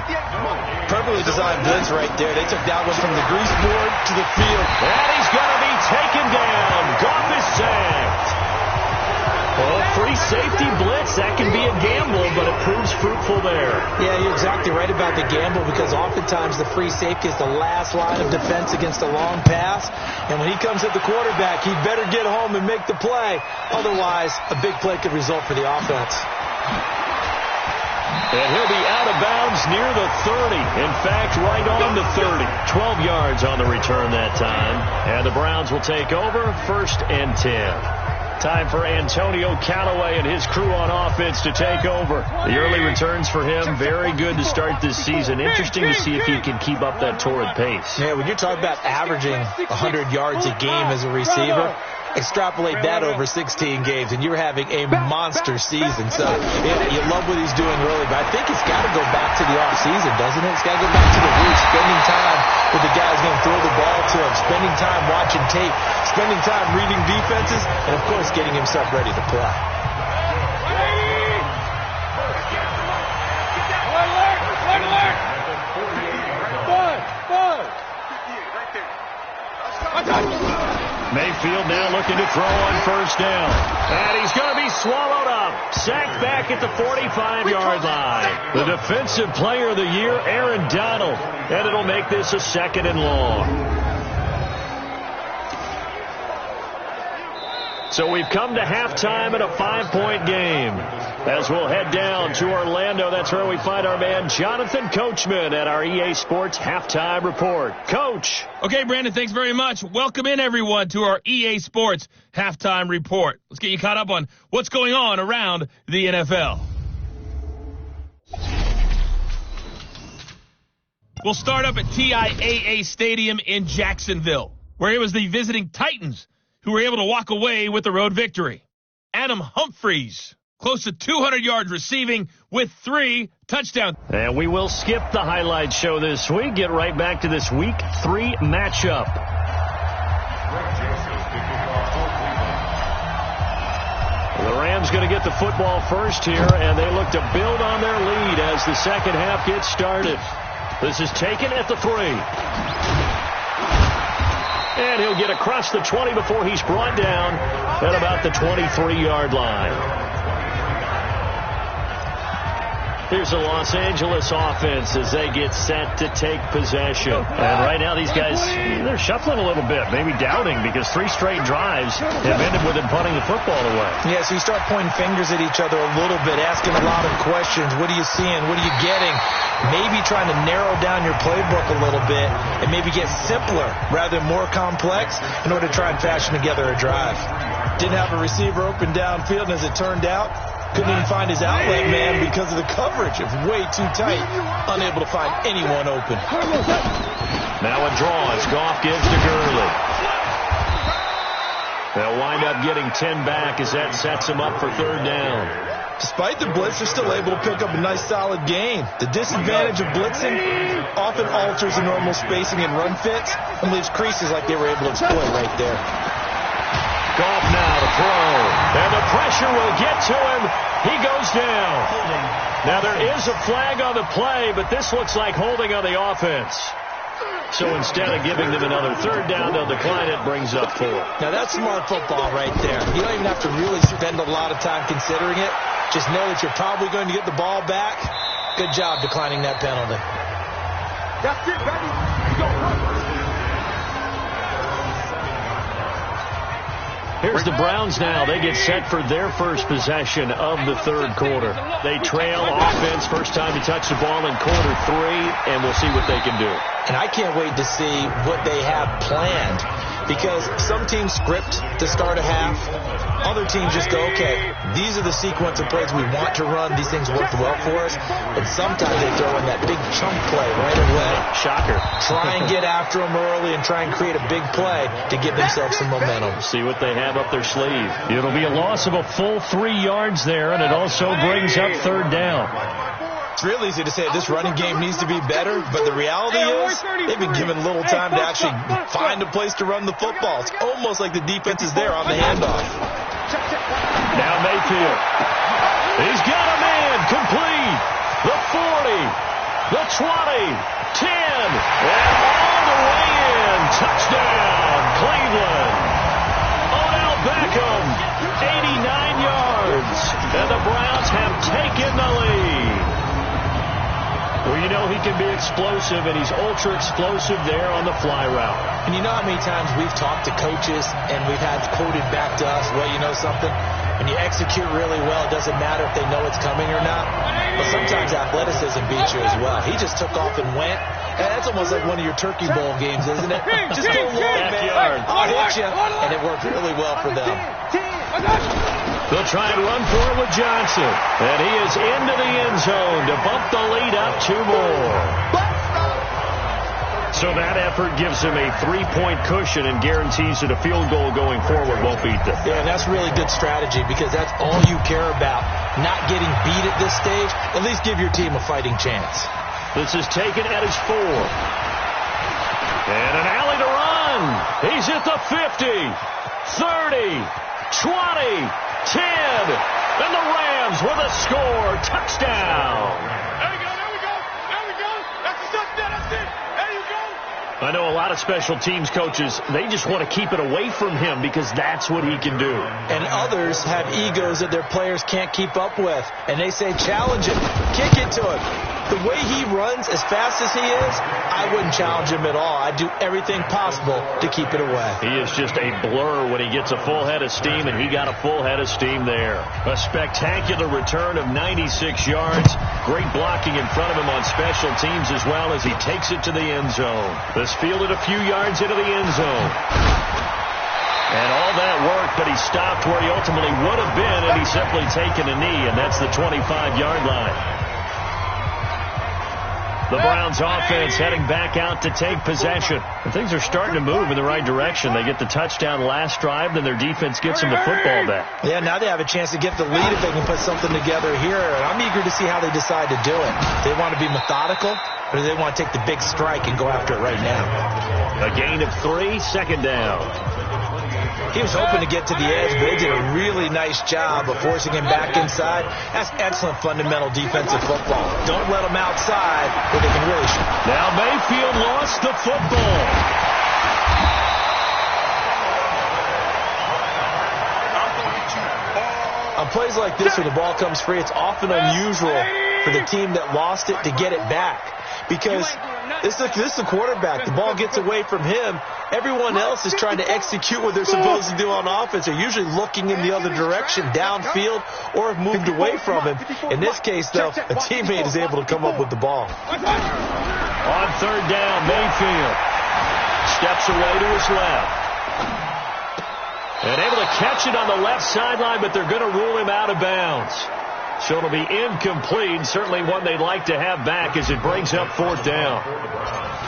Perfectly designed blitz right there. They took that one from the grease board to the field. And he's going to be taken down. Goff is sacked. Well, free safety blitz, that can be a gamble, but it proves fruitful there. Yeah, you're exactly right about the gamble because oftentimes the free safety is the last line of defense against a long pass. And when he comes at the quarterback, he'd better get home and make the play. Otherwise, a big play could result for the offense. And he'll be out of bounds near the 30. In fact, right on the 30. 12 yards on the return that time. And the Browns will take over 1st and 10. Time for Antonio Callaway and his crew on offense to take over. The early returns for him, very good to start this season. Interesting to see if he can keep up that torrid pace. Yeah, when you're talking about averaging 100 yards a game as a receiver, extrapolate that over 16 games, and you're having a monster season. So, yeah, you love what he's doing early, but I think it's got to go back to the offseason, doesn't it? It's got to go back to the roots, spending time with the guys going to throw the ball to him, spending time watching tape, spending time reading defenses, and, of course, getting himself ready to play. Mayfield now looking to throw on first down. And he's going to be swallowed up. Sacked back at the 45-yard line. The defensive player of the year, Aaron Donald. And it'll make this a 2nd and long. So we've come to halftime in a 5-point game. As we'll head down to Orlando, that's where we find our man Jonathan Coachman at our EA Sports Halftime Report. Coach. Okay, Brandon, thanks very much. Welcome in, everyone, to our EA Sports Halftime Report. Let's get you caught up on what's going on around the NFL. We'll start up at TIAA Stadium in Jacksonville, where it was the visiting Titans who were able to walk away with the road victory. Adam Humphries, close to 200 yards receiving with 3 touchdowns. And we will skip the highlight show this week. Get right back to this Week 3 matchup. The Rams going to get the football first here, and they look to build on their lead as the second half gets started. This is taken at the 3. And he'll get across the 20 before he's brought down at about the 23-yard line. Here's the Los Angeles offense as they get set to take possession. And right now these guys, they're shuffling a little bit, maybe doubting, because 3 straight drives have ended with them punting the football away. Yeah, so you start pointing fingers at each other a little bit, asking a lot of questions. What are you seeing? What are you getting? Maybe trying to narrow down your playbook a little bit and maybe get simpler rather than more complex in order to try and fashion together a drive. Didn't have a receiver open downfield, and as it turned out, couldn't even find his outlet man because of the coverage. It was way too tight. Unable to find anyone open. Now a draw as Goff gives to Gurley. They'll wind up getting 10 back as that sets them up for 3rd down. Despite the blitz, they're still able to pick up a nice solid gain. The disadvantage of blitzing often alters the normal spacing and run fits and leaves creases like they were able to exploit right there. Goff now to throw, and the pressure will get to him. He goes down. Now there is a flag on the play, but this looks like holding on the offense. So instead of giving them another 3rd down, they'll decline it, brings up 4. Now that's smart football right there. You don't even have to really spend a lot of time considering it. Just know that you're probably going to get the ball back. Good job declining that penalty. That's it, baby. You go. Here's the Browns now. They get set for their first possession of the 3rd quarter. They trail offense, first time to touch the ball in quarter 3, and we'll see what they can do. And I can't wait to see what they have planned, because some teams script to start a half. Other teams just go, okay, these are the sequence of plays we want to run. These things worked well for us. And sometimes they throw in that big chunk play right away. Shocker. Try and get after them early and try and create a big play to give themselves some momentum. See what they have up their sleeve. It'll be a loss of a full 3 yards there, and it also brings up 3rd down. It's real easy to say this running game needs to be better, but the reality is they've been given little time to actually find a place to run the football. It's almost like the defense is there on the handoff. Now Mayfield. He's got a man complete. The 40, the 20, 10, and all the way in. Touchdown, Cleveland. Odell Beckham, 89 yards. And the Browns have taken the lead. Well, you know he can be explosive, and he's ultra-explosive there on the fly route. And you know how many times we've talked to coaches, and we've had quoted back to us, well, you know something? When you execute really well, it doesn't matter if they know it's coming or not. But sometimes athleticism beats you as well. He just took off and went. And that's almost like one of your Turkey Bowl games, isn't it? Just go long, man. I'll hit you. And it worked really well for them. They'll try and run for it with Johnson. And he is into the end zone to bump the lead up 2 more. So that effort gives him a 3-point cushion and guarantees that a field goal going forward won't beat them. Yeah, and that's really good strategy because that's all you care about. Not getting beat at this stage. At least give your team a fighting chance. This is taken at his 4. And an alley to run. He's at the 50, 30, 20, 10. And the Rams with a score. Touchdown. There we go. There we go. There we go. That's a touchdown. That's it. There you go. I know a lot of special teams coaches, they just want to keep it away from him because that's what he can do. And others have egos that their players can't keep up with. And they say, challenge him, kick it to him. The way he runs as fast as he is, I wouldn't challenge him at all. I'd do everything possible to keep it away. He is just a blur when he gets a full head of steam, and he got a full head of steam there. A spectacular return of 96 yards. Great blocking in front of him on special teams as well as he takes it to the end zone. This fielded a few yards into the end zone. And all that worked, but he stopped where he ultimately would have been, and he's simply taken a knee, and that's the 25-yard line. The Browns offense heading back out to take possession. And things are starting to move in the right direction. They get the touchdown last drive, then their defense gets them the football back. Yeah, now they have a chance to get the lead if they can put something together here. And I'm eager to see how they decide to do it. Do they want to be methodical, or do they want to take the big strike and go after it right now? A gain of 3, second down. He was hoping to get to the edge, but they did a really nice job of forcing him back inside. That's excellent fundamental defensive football. Don't let them outside where they can really shoot. Now Mayfield lost the football. On plays like this where the ball comes free, it's often unusual for the team that lost it to get it back. Because this is the quarterback. The ball gets away from him. Everyone else is trying to execute what they're supposed to do on offense. They're usually looking in the other direction, downfield, or have moved away from him. In this case, though, a teammate is able to come up with the ball. On third down, Mayfield steps away to his left. And able to catch it on the left sideline, but they're going to rule him out of bounds. So it'll be incomplete. Certainly one they'd like to have back as it brings up fourth down.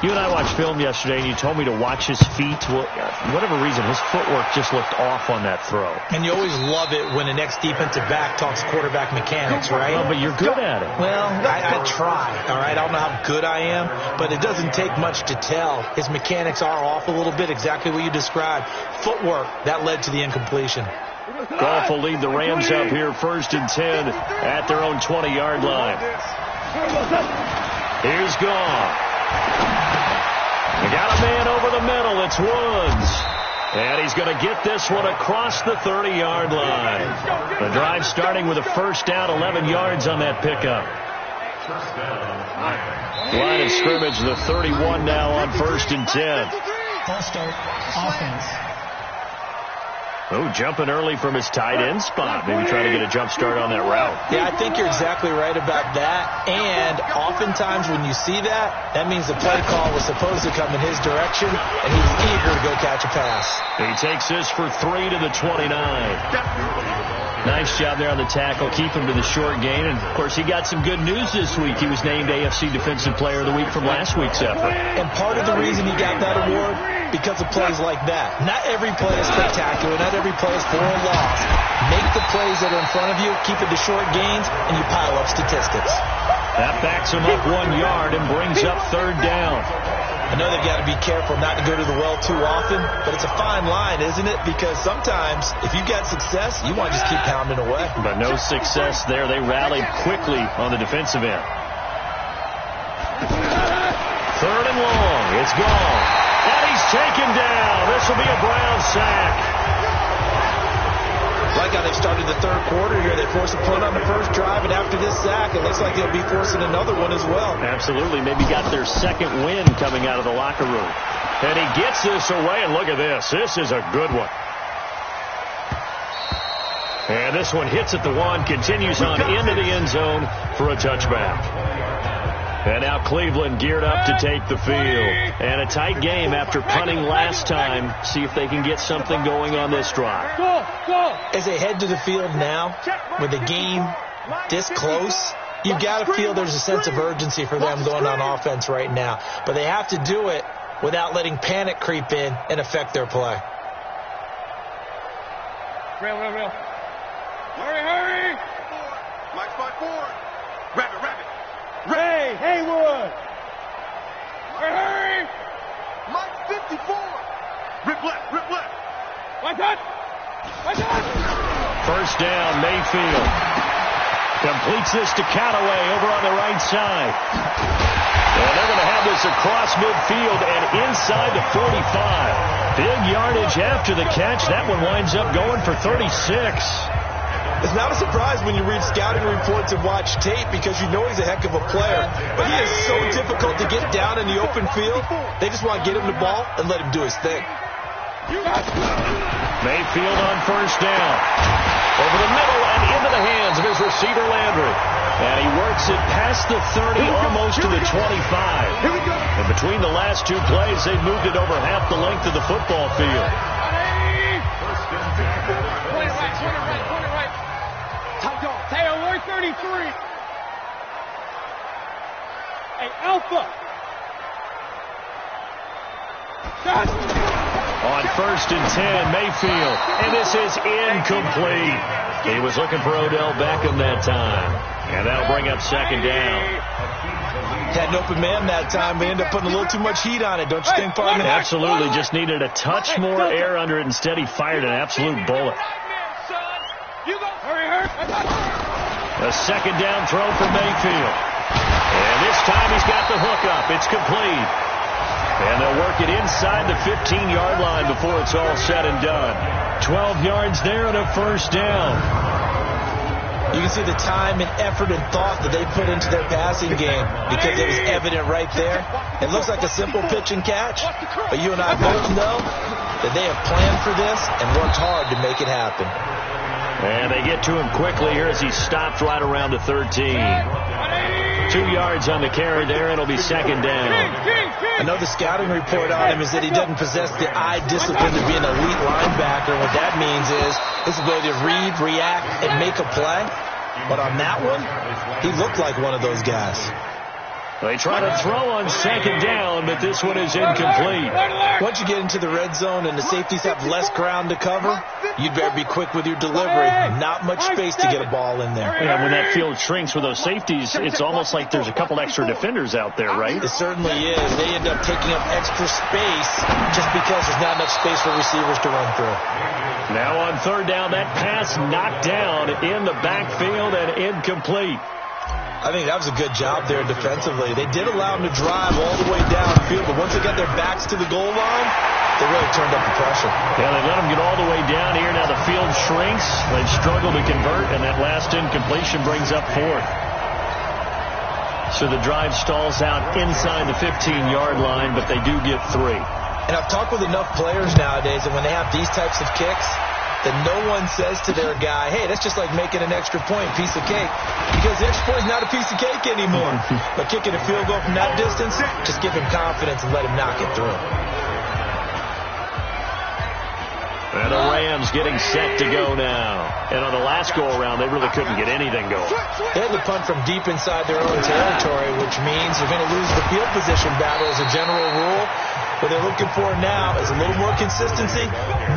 You and I watched film yesterday, and you told me to watch his feet. Well, for whatever reason, his footwork just looked off on that throw. And you always love it when an ex-defensive back talks quarterback mechanics, right? Well, but you're good at it. Well, I try, all right? I don't know how good I am, but it doesn't take much to tell. His mechanics are off a little bit, exactly what you described. Footwork, that led to the incompletion. Goff will lead the Rams up here first and 10 at their own 20-yard line. Here's Goff. We got a man over the middle. It's Woods. And he's going to get this one across the 30-yard line. The drive starting with a first down, 11 yards on that pickup. Line of scrimmage, the 31 now on first and 10. Ball start, offense. Oh, jumping early from his tight end spot. Maybe trying to get a jump start on that route. Yeah, I think you're exactly right about that. And oftentimes when you see that, that means the play call was supposed to come in his direction, and he's eager to go catch a pass. He takes this for 3 to the 29. Nice job there on the tackle. Keep him to the short gain. And, of course, he got some good news this week. He was named AFC Defensive Player of the Week from last week's effort. And part of the reason he got that award, because of plays like that. Not every play is spectacular. Not every play is for a loss. Make the plays that are in front of you, keep it to short gains, and you pile up statistics. That backs him up 1 yard and brings up third down. I know they've got to be careful not to go to the well too often, but it's a fine line, isn't it? Because sometimes, if you got success, you want to just keep pounding away. But no success there. They rallied quickly on the defensive end. Third and long. It's gone. And he's taken down. This will be a Brown sack. Like how they've started the third quarter here. They forced a punt on the first drive, and after this sack, it looks like they'll be forcing another one as well. Absolutely. Maybe got their second win coming out of the locker room. And he gets this away, and look at this. This is a good one. And this one hits at the 1, continues on into the end zone for a touchback. And now Cleveland geared up to take the field. And a tight game after punting last time. See if they can get something going on this drive. As they head to the field now, with the game this close, you've got to feel there's a sense of urgency for them going on offense right now. But they have to do it without letting panic creep in and affect their play. Real. Hurry! Mike spot forward. Rabbit. Hey, Haywood! Hurry! Mike 54. Rip left. Watch out! First down, Mayfield. Completes this to Callaway over on the right side. And they're going to have this is across midfield and inside the 45. Big yardage after the catch. That one winds up going for 36. It's not a surprise when you read scouting reports and watch tape because you know he's a heck of a player. But he is so difficult to get down in the open field. They just want to get him the ball and let him do his thing. Mayfield on first down. Over the middle and into the hands of his receiver, Landry. And he works it past the 30, almost to the 25. And between the last two plays, they moved it over half the length of the football field. Point it right. Hey, 133. Hey, Alpha. On first and 10, Mayfield. And this is incomplete. He was looking for Odell Beckham that time. And that'll bring up second down. Had an open man that time, but ended up putting a little too much heat on it, don't you think, partner? Absolutely. Just needed a touch more air under it. Instead, he fired an absolute bullet. A second down throw for Mayfield. And this time he's got the hook up. It's complete. And they'll work it inside the 15-yard line before it's all said and done. 12 yards there and a first down. You can see the time and effort and thought that they put into their passing game because it was evident right there. It looks like a simple pitch and catch, but you and I both know that they have planned for this and worked hard to make it happen. And they get to him quickly here as he stopped right around the 13. 2 yards on the carry there, and it'll be second down. I know the scouting report on him is that he doesn't possess the eye discipline to be an elite linebacker. What that means is his ability to read, react, and make a play. But on that one, he looked like one of those guys. They try to throw on second down, but this one is incomplete. Once you get into the red zone and the safeties have less ground to cover, you'd better be quick with your delivery. Not much space to get a ball in there. Yeah, when that field shrinks with those safeties, it's almost like there's a couple extra defenders out there, right? It certainly is. They end up taking up extra space just because there's not enough space for receivers to run through. Now on third down, that pass knocked down in the backfield and incomplete. I think that was a good job there defensively. They did allow them to drive all the way downfield, but once they got their backs to the goal line, they really turned up the pressure. Yeah, they let them get all the way down here. Now the field shrinks. They struggle to convert, and that last incompletion brings up fourth. So the drive stalls out inside the 15-yard line, but they do get 3. And I've talked with enough players nowadays, and when they have these types of kicks, that no one says to their guy, hey, that's just like making an extra point, piece of cake. Because the extra point is not a piece of cake anymore. But kicking a field goal from that distance, just give him confidence and let him knock it through. And the Rams getting set to go now. And on the last go-around, they really couldn't get anything going. They had to punt from deep inside their own territory, which means they're going to lose the field position battle as a general rule. What they're looking for now is a little more consistency,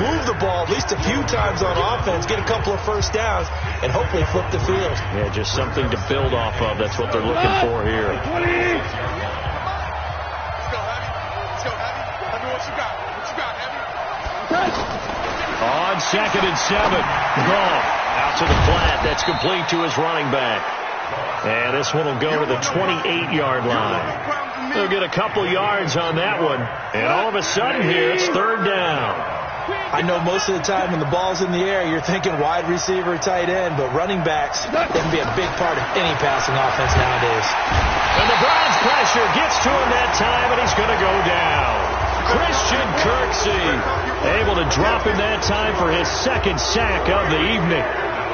move the ball at least a few times on offense, get a couple of first downs, and hopefully flip the field. Yeah, just something to build off of. That's what they're looking for here. Let's go, Heavy. Let's go, Heavy. Heavy, what you got? What you got, Heavy? On second and 7. Gone. Out to the flat. That's complete to his running back. And this one will go to the 28-yard line. They'll get a couple yards on that one. And all of a sudden here, it's third down. I know most of the time when the ball's in the air, you're thinking wide receiver, tight end, but running backs, they can be a big part of any passing offense nowadays. And the Browns pressure gets to him that time, and he's going to go down. Christian Kirksey able to drop him that time for his second sack of the evening.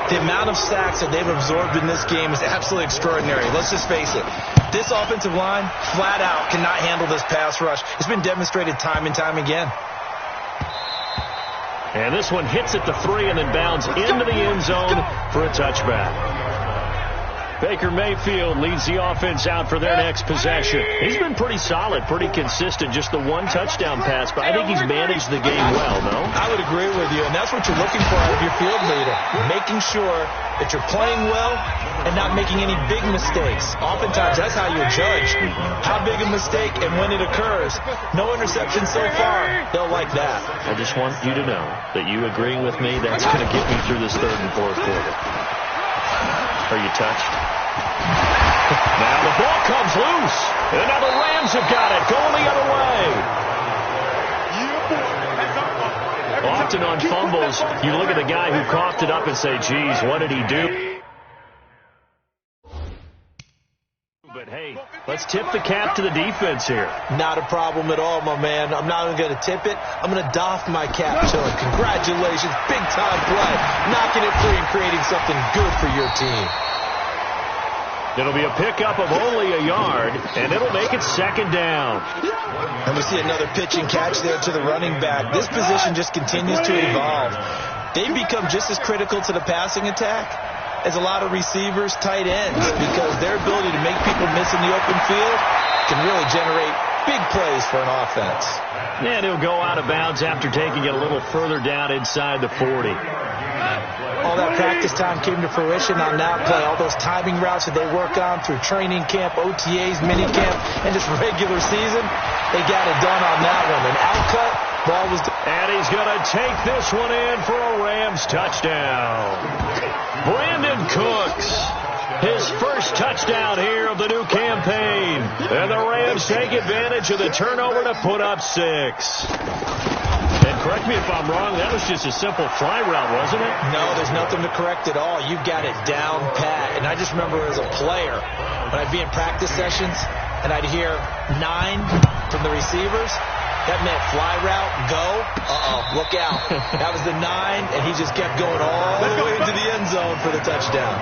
The amount of sacks that they've absorbed in this game is absolutely extraordinary. Let's just face it. This offensive line, flat out, cannot handle this pass rush. It's been demonstrated time and time again. And this one hits at the 3 and then bounds into the end zone for a touchback. Baker Mayfield leads the offense out for their next possession. He's been pretty solid, pretty consistent, just the one touchdown pass, but I think he's managed the game well, no? I would agree with you, and that's what you're looking for out of your field leader, making sure that you're playing well and not making any big mistakes. Oftentimes, that's how you're judged. How big a mistake and when it occurs. No interceptions so far. They'll like that. I just want you to know that you agreeing with me, that's going to get me through this third and fourth quarter. Are you touched? Now the ball comes loose. And now the Rams have got it often on fumbles, you look at the guy who coughed it up and say, geez, what did he do? But, hey, let's tip the cap to the defense here. Not a problem at all, my man. I'm not even going to tip it. I'm going to doff my cap to him. Congratulations. Big-time play. Knocking it free and creating something good for your team. It'll be a pickup of only a yard, and it'll make it second down. And we see another pitch and catch there to the running back. This position just continues to evolve. They become just as critical to the passing attack as a lot of receivers, tight ends, because their ability to make people miss in the open field can really generate big plays for an offense. And he'll go out of bounds after taking it a little further down inside the 40. All that practice time came to fruition on that play. All those timing routes that they work on through training camp, OTAs, minicamp, and just regular season, they got it done on that one. An outcut, ball was... And he's going to take this one in for a Rams touchdown. Brandon Cooks, his first touchdown here of the new campaign. And the Rams take advantage of the turnover to put up 6. And correct me if I'm wrong, that was just a simple fly route, wasn't it? No, there's nothing to correct at all. You got it down pat. And I just remember as a player, when I'd be in practice sessions, and I'd hear 9 from the receivers, that meant fly route, go, look out. That was the 9, and he just kept going all the way into the end zone for the touchdown.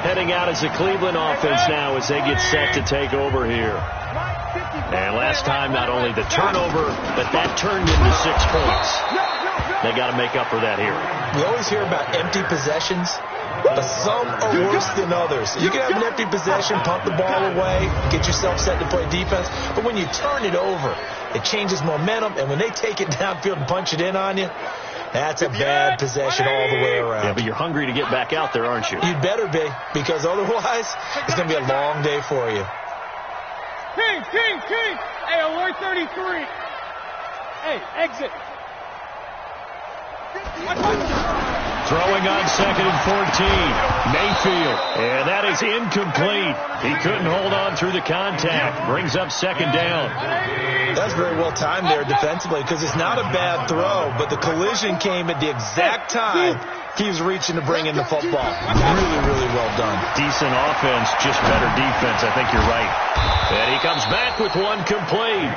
Heading out as the Cleveland offense now as they get set to take over here. And last time, not only the turnover, but that turned into 6 points. They got to make up for that here. We always hear about empty possessions, but some are worse than others. You can have an empty possession, punt the ball away, get yourself set to play defense, but when you turn it over, it changes momentum, and when they take it downfield and punch it in on you, that's a bad possession all the way around. Yeah, but you're hungry to get back out there, aren't you? You'd better be, because otherwise, it's going to be a long day for you. King! Hey, alert 33. Hey, exit. Throwing on 2nd and 14. Mayfield. And that is incomplete. He couldn't hold on through the contact. Brings up 2nd down. That's very well timed there defensively, because it's not a bad throw, but the collision came at the exact time he was reaching to bring in the football. Really, really well done. Decent offense, just better defense. I think you're right. And he comes back with one complete.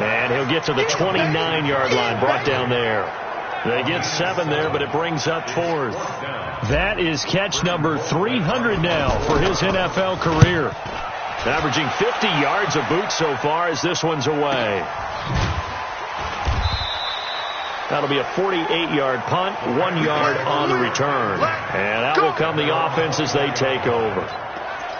And he'll get to the 29-yard line, brought down there. They get 7 there, but it brings up 4th. That is catch number 300 now for his NFL career. Averaging 50 yards a boot so far as this one's away. That'll be a 48-yard punt, 1 yard on the return. And out will come the offense as they take over.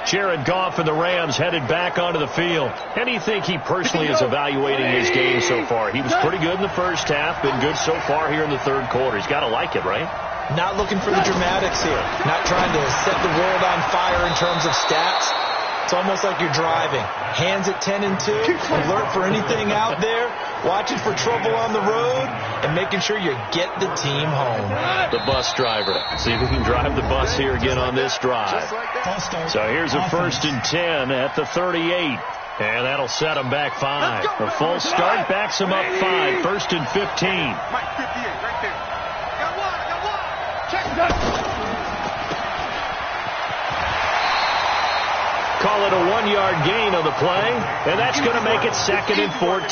Jared Goff and the Rams headed back onto the field. How do you think he personally is evaluating his game so far? He was pretty good in the first half, been good so far here in the third quarter. He's got to like it, right? Not looking for the dramatics here. Not trying to set the world on fire in terms of stats. It's almost like you're driving. Hands at 10 and 2. Alert for anything out there. Watching for trouble on the road. And making sure you get the team home. The bus driver. See if we can drive the bus here again on this drive. So here's a 1st and 10 at the 38. And that'll set them back 5. A full start backs them up 5. 1st and 15. Mike 58 right there. Got one. Check that. Call it a 1-yard gain on the play, and that's going to make it 2nd and 14.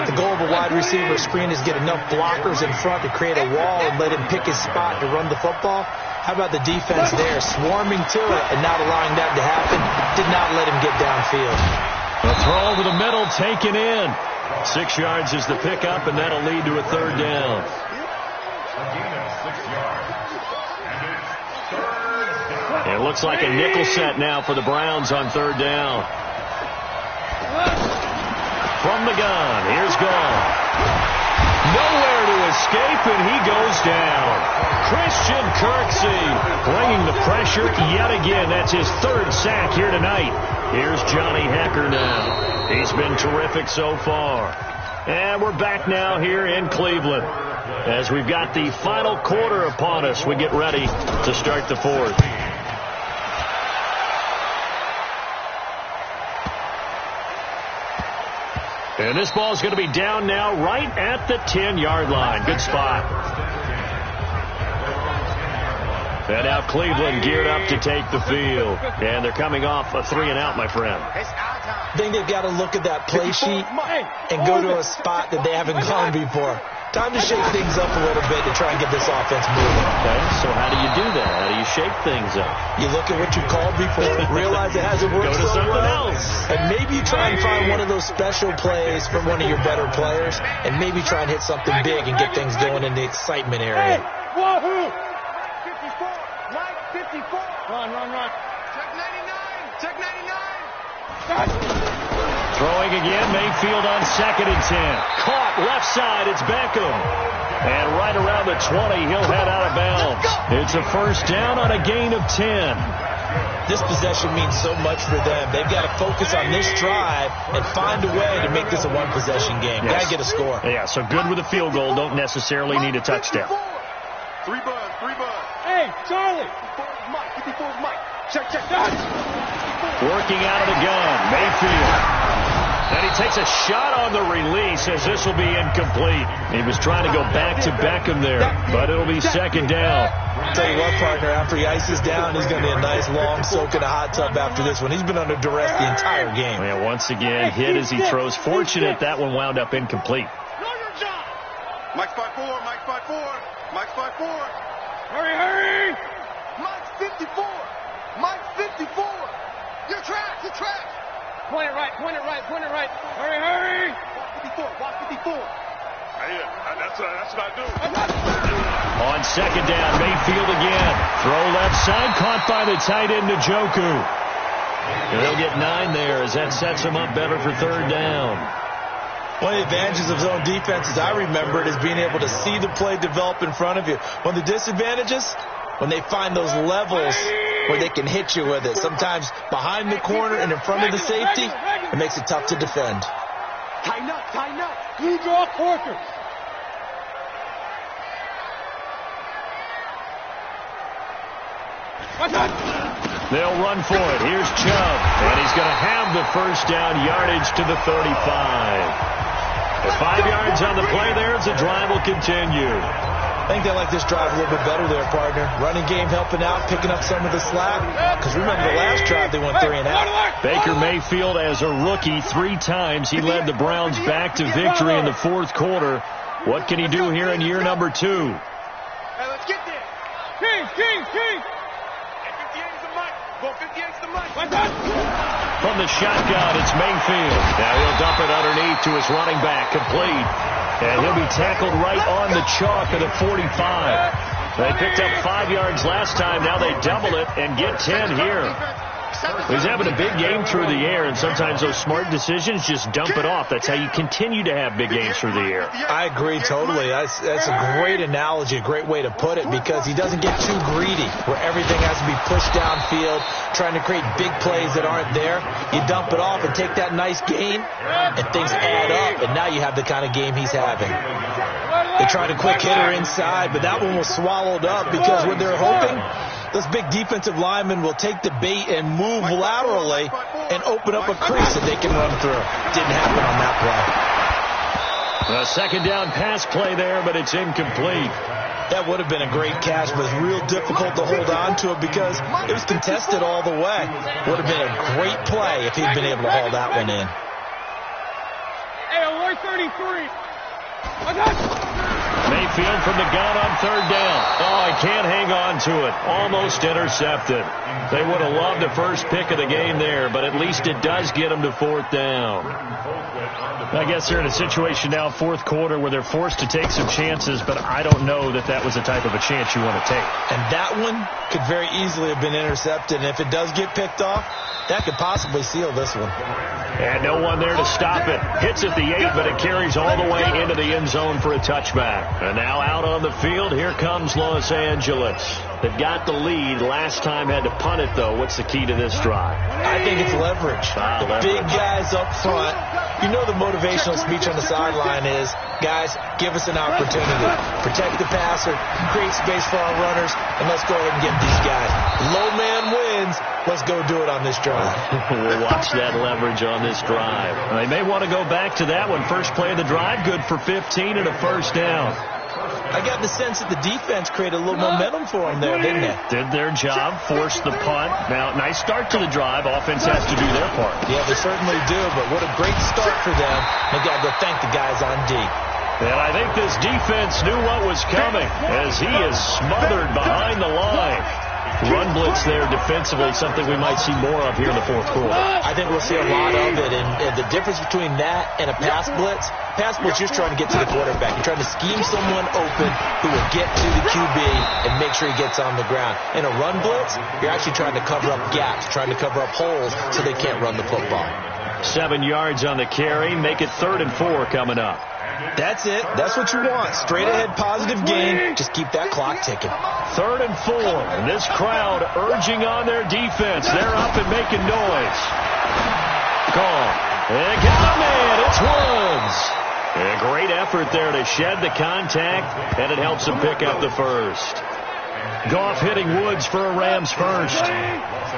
The goal of a wide receiver screen is get enough blockers in front to create a wall and let him pick his spot to run the football. How about the defense there, swarming to it and not allowing that to happen? Did not let him get downfield. A throw over the middle, taken in. 6 yards is the pickup, and that'll lead to a 3rd down. It looks like a nickel set now for the Browns on 3rd down. From the gun, here's Goff. Nowhere to escape, and he goes down. Christian Kirksey bringing the pressure yet again. That's his 3rd sack here tonight. Here's Johnny Hecker now. He's been terrific so far. And we're back now here in Cleveland. As we've got the final quarter upon us, we get ready to start the 4th. And this ball is going to be down now right at the 10-yard line. Good spot. And now Cleveland geared up to take the field. And they're coming off a 3-and-out, my friend. I think they've got to look at that play sheet and go to a spot that they haven't gone before. Time to shake things up a little bit to try and get this offense moving. Okay, so how do you do that? How do you shake things up? You look at what you called before, realize it hasn't worked Go to so something well, else. and maybe you try and find one of those special plays from one of your better players, and maybe try and hit something big and get things going in the excitement area. Wahoo! Mike 54. Mike 54. Run. Check 99. Check 99. Throwing again, Mayfield on 2nd and 10. Caught left side, it's Beckham. And right around the 20, he'll head out of bounds. It's a first down on a gain of 10. This possession means so much for them. They've got to focus on this drive and find a way to make this a one-possession game. Got to get a score. Yeah, so good with a field goal, don't necessarily need a touchdown. 3 bud. Hey, Charlie. 54 Mike. Check. Working out of the gun, Mayfield. And he takes a shot on the release as this will be incomplete. He was trying to go back to Beckham there, but it'll be 2nd down. I'll tell you what, partner, after he ices down, he's going to be a nice long soak in a hot tub after this one. He's been under duress the entire game. Yeah, once again, hit as he throws. Fortunate that one wound up incomplete. Mike's 5'4. Mike's 5'4. Hurry. Mike's 54. Mike's 54. You're trapped. Point it right. Hurry. Watch 54. That's what I do. On 2nd down, Mayfield again. Throw left side, caught by the tight end, Njoku. And they'll get 9 there as that sets him up better for 3rd down. One of the advantages of zone defense, as I remember it, is being able to see the play develop in front of you. One of the disadvantages, when they find those levels where they can hit you with it. Sometimes behind the corner and in front of the safety, it makes it tough to defend. Tighten up. Blue draw quarters. They'll run for it. Here's Chubb. And he's going to have the first down, yardage to the 35. With 5 yards on the play there as the drive will continue. I think they like this drive a little bit better there, partner. Running game helping out, picking up some of the slack. Because remember, the last drive they went 3-and-out. Baker Mayfield, as a rookie, 3 times he led the Browns back to victory in the 4th quarter. What can he do here in year number 2? Hey, let's get there. King. 58's the Mike. 58's the Mike. From the shotgun, it's Mayfield. Now he'll dump it underneath to his running back, complete. And he'll be tackled right on the chalk at the 45. They picked up 5 yards last time. Now they double it and get 10 here. He's having a big game through the air, and sometimes those smart decisions just dump it off. That's how you continue to have big games through the air. I agree totally. That's a great analogy, a great way to put it, because he doesn't get too greedy where everything has to be pushed downfield, trying to create big plays that aren't there. You dump it off and take that nice gain, and things add up, and now you have the kind of game he's having. They tried a quick hitter inside, but that one was swallowed up because when they're hoping, those big defensive linemen will take the bait and move laterally and open up a crease that they can run through. Didn't happen on that play. A 2nd down pass play there, but it's incomplete. That would have been a great catch, but it's real difficult to hold on to it because it was contested all the way. Would have been a great play if he'd been able to haul that one in. Hey, alert 33. Mayfield from the gun on 3rd down. Oh, he can't hang on to it. Almost intercepted. They would have loved the first pick of the game there, but at least it does get them to 4th down. I guess they're in a situation now, 4th quarter, where they're forced to take some chances, but I don't know that that was the type of a chance you want to take. And that one could very easily have been intercepted, and if it does get picked off, that could possibly seal this one. And no one there to stop it. Hits at the 8, but it carries all the way into the end zone for a touchback. And now out on the field, here comes Los Angeles. They've got the lead. Last time had to punt it, though. What's the key to this drive? I think it's leverage. The big guys up front. You know the motivational speech on the sideline is, guys, give us an opportunity. Protect the passer, create space for our runners, and let's go ahead and get these guys. Low man wins. seconds. Let's go do it on this drive. We'll watch that leverage on this drive. They may want to go back to that one. First play of the drive, good for 15 and a first down. I got the sense that the defense created a little momentum for them there, didn't they? Did their job, forced the punt. Now, nice start to the drive. Offense has to do their part. Yeah, they certainly do, but what a great start for them. They got to go thank the guys on D. And I think this defense knew what was coming as he is smothered behind the line. Run blitz there defensively, something we might see more of here in the fourth quarter. I think we'll see a lot of it, and the difference between that and a pass blitz, you're trying to get to the quarterback. You're trying to scheme someone open who will get to the QB and make sure he gets on the ground. In a run blitz, you're actually trying to cover up gaps, trying to cover up holes so they can't run the football. 7 yards on the carry, make it 3rd and 4 coming up. That's it. That's what you want. Straight ahead positive gain. Just keep that clock ticking. 3rd and 4. And this crowd urging on their defense. They're up and making noise. Gone. And got a man. It's Woods. A great effort there to shed the contact, and it helps him pick up the first. Goff hitting Woods for a Rams first.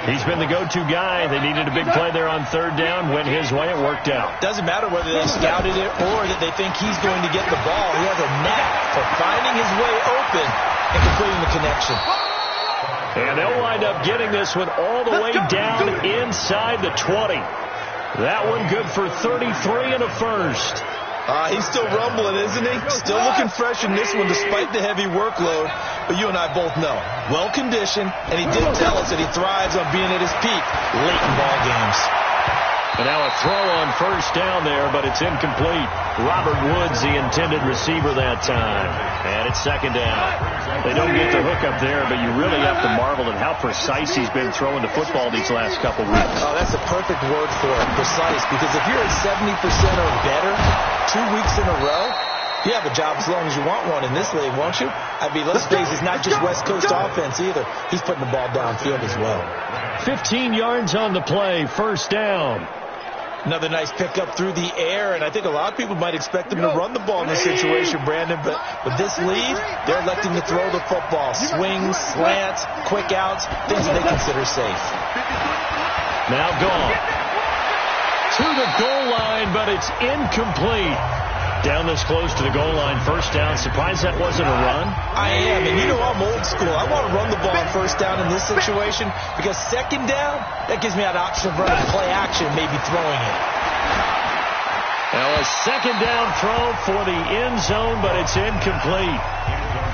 He's been the go-to guy. They needed a big play there on 3rd down. Went his way. It worked out. Doesn't matter whether they scouted it or that they think he's going to get the ball. He has a knack for finding his way open and completing the connection. And they'll wind up getting this one all the way down inside the 20. That one good for 33 and a first. He's still rumbling, isn't he? Still looking fresh in this one despite the heavy workload. But you and I both know, well-conditioned, and he did tell us that he thrives on being at his peak late in ball games. And now a throw on 1st down there, but it's incomplete. Robert Woods, the intended receiver that time. And it's 2nd down. They don't get the hook up there, but you really have to marvel at how precise he's been throwing the football these last couple weeks. Oh, that's a perfect word for it, precise, because if you're at 70% or better 2 weeks in a row, you have a job as long as you want one in this league, won't you? I mean, let's face it, it's not just West Coast offense either. He's putting the ball downfield as well. 15 yards on the play, 1st down. Another nice pickup through the air, and I think a lot of people might expect them to run the ball in this situation, Brandon, but with this lead, they're electing to throw the football. Swings, slants, quick outs, things that they consider safe. Now gone. To the goal line, but it's incomplete. Down this close to the goal line, 1st down. Surprised that wasn't a run? I am, and you know I'm old school. I want to run the ball on 1st down in this situation because 2nd down, that gives me an option of running play action, maybe throwing it. Now a 2nd down throw for the end zone, but it's incomplete.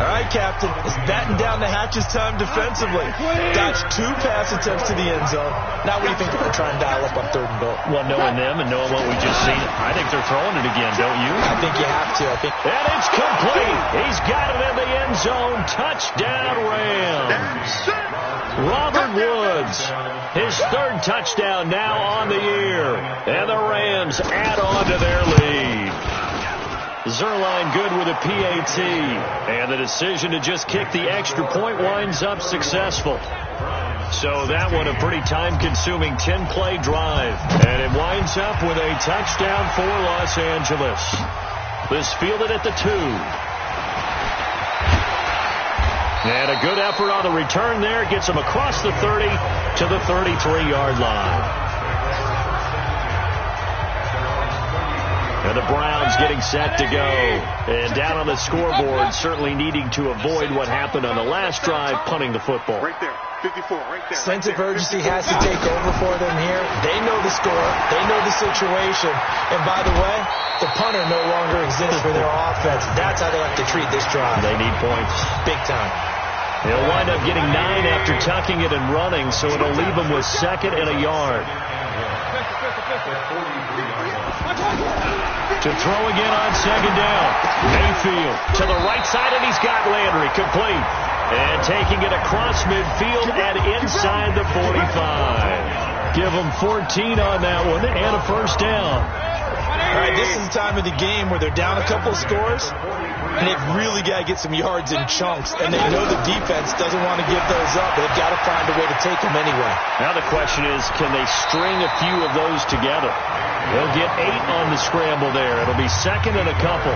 All right, Captain, it's batten down the hatches time defensively. Dodged 2 pass attempts to the end zone. Now what do you think they're going to try and dial up on 3rd and goal? Well, knowing them and knowing what we just seen, I think they're throwing it again, don't you? I think you have to. And it's complete. He's got it in the end zone. Touchdown, Rams. Robert Woods, his 3rd touchdown now on the year. And the Rams add on to their lead. Zerline good with a PAT. And the decision to just kick the extra point winds up successful. So that one a pretty time-consuming 10-play drive. And it winds up with a touchdown for Los Angeles. This fielded at the 2. And a good effort on the return there. Gets him across the 30 to the 33-yard line. And the Browns getting set to go. And down on the scoreboard, certainly needing to avoid what happened on the last drive, punting the football. Right there, 54, right there. Sense of urgency has to take over for them here. They know the score. They know the situation. And by the way, the punter no longer exists for their offense. That's how they have to treat this drive. They need points. Big time. They'll wind up getting 9 after tucking it and running, so it'll leave them with 2nd and a yard. To throw again on 2nd down. Mayfield to the right side, and he's got Landry complete. And taking it across midfield and inside the 45. Give them 14 on that one and a 1st down. All right, this is the time of the game where they're down a couple scores, and they've really got to get some yards in chunks, and they know the defense doesn't want to give those up, but they've got to find a way to take them anyway. Now the question is, can they string a few of those together? They'll get 8 on the scramble there. It'll be second and a couple.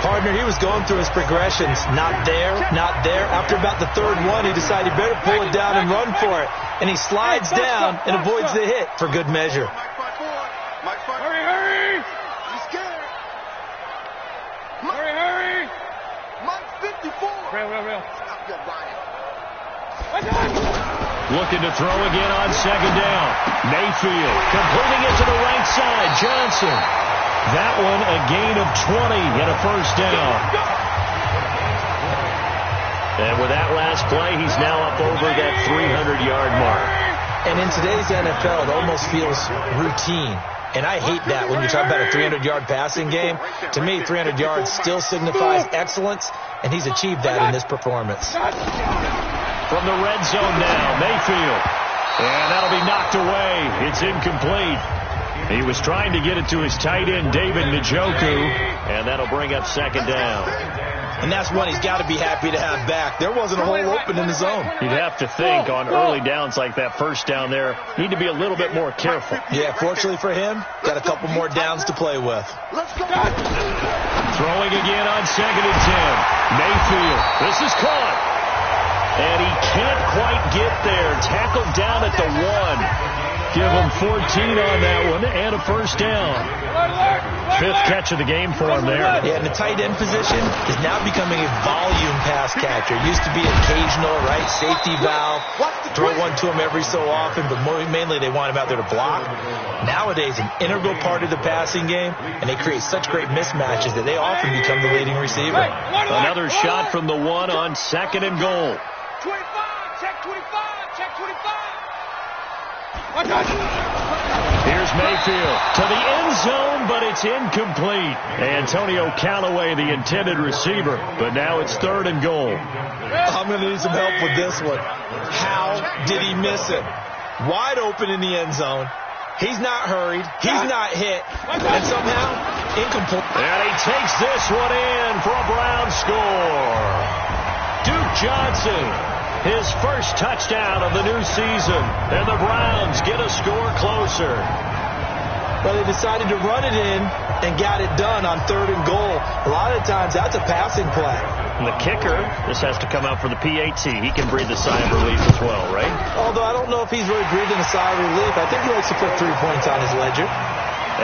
Partner, he was going through his progressions. Not there, not there. After about the third one, he decided he better pull it down and run for it. And he slides down and avoids the hit for good measure. Hurry, hurry! He's scared. Hurry! Mike 54. Real. Stop your Ryan. Looking to throw again on second down. Mayfield completing it to the right side. Johnson. That one a gain of 20 and a first down. And with that last play, he's now up over that 300-yard mark. And in today's NFL, it almost feels routine. And I hate that when you talk about a 300-yard passing game. To me, 300 yards still signifies excellence, and he's achieved that in this performance. From the red zone now, Mayfield. And that'll be knocked away. It's incomplete. He was trying to get it to his tight end, David Njoku, and that'll bring up second down. And that's one he's got to be happy to have back. There wasn't a hole open in the zone. You'd have to think on early downs like that first down there, need to be a little bit more careful. Yeah, fortunately for him, got a couple more downs to play with. Throwing again on second and 10. Mayfield, this is caught. And he can't quite get there. Tackled down at the 1. Give him 14 on that one and a first down. 5th catch of the game for him there. Yeah, and the tight end position is now becoming a volume pass catcher. Used to be occasional, right? Safety valve. Throw one to him every so often, but mainly they want him out there to block. Nowadays, an integral part of the passing game, and they create such great mismatches that they often become the leading receiver. Another shot from the 1 on second and goal. 25, check 25. Here's Mayfield to the end zone, but it's incomplete. Antonio Callaway, the intended receiver, but now it's 3rd and goal. I'm going to need some help with this one. How did he miss it? Wide open in the end zone. He's not hurried. He's not hit. And somehow, incomplete. And he takes this one in for a Brown score. Duke Johnson. His first touchdown of the new season. And the Browns get a score closer. Well, they decided to run it in and got it done on 3rd and goal. A lot of times, that's a passing play. And the kicker, this has to come out for the PAT. He can breathe a sigh of relief as well, right? Although I don't know if he's really breathing a sigh of relief. I think he likes to put 3 points on his ledger.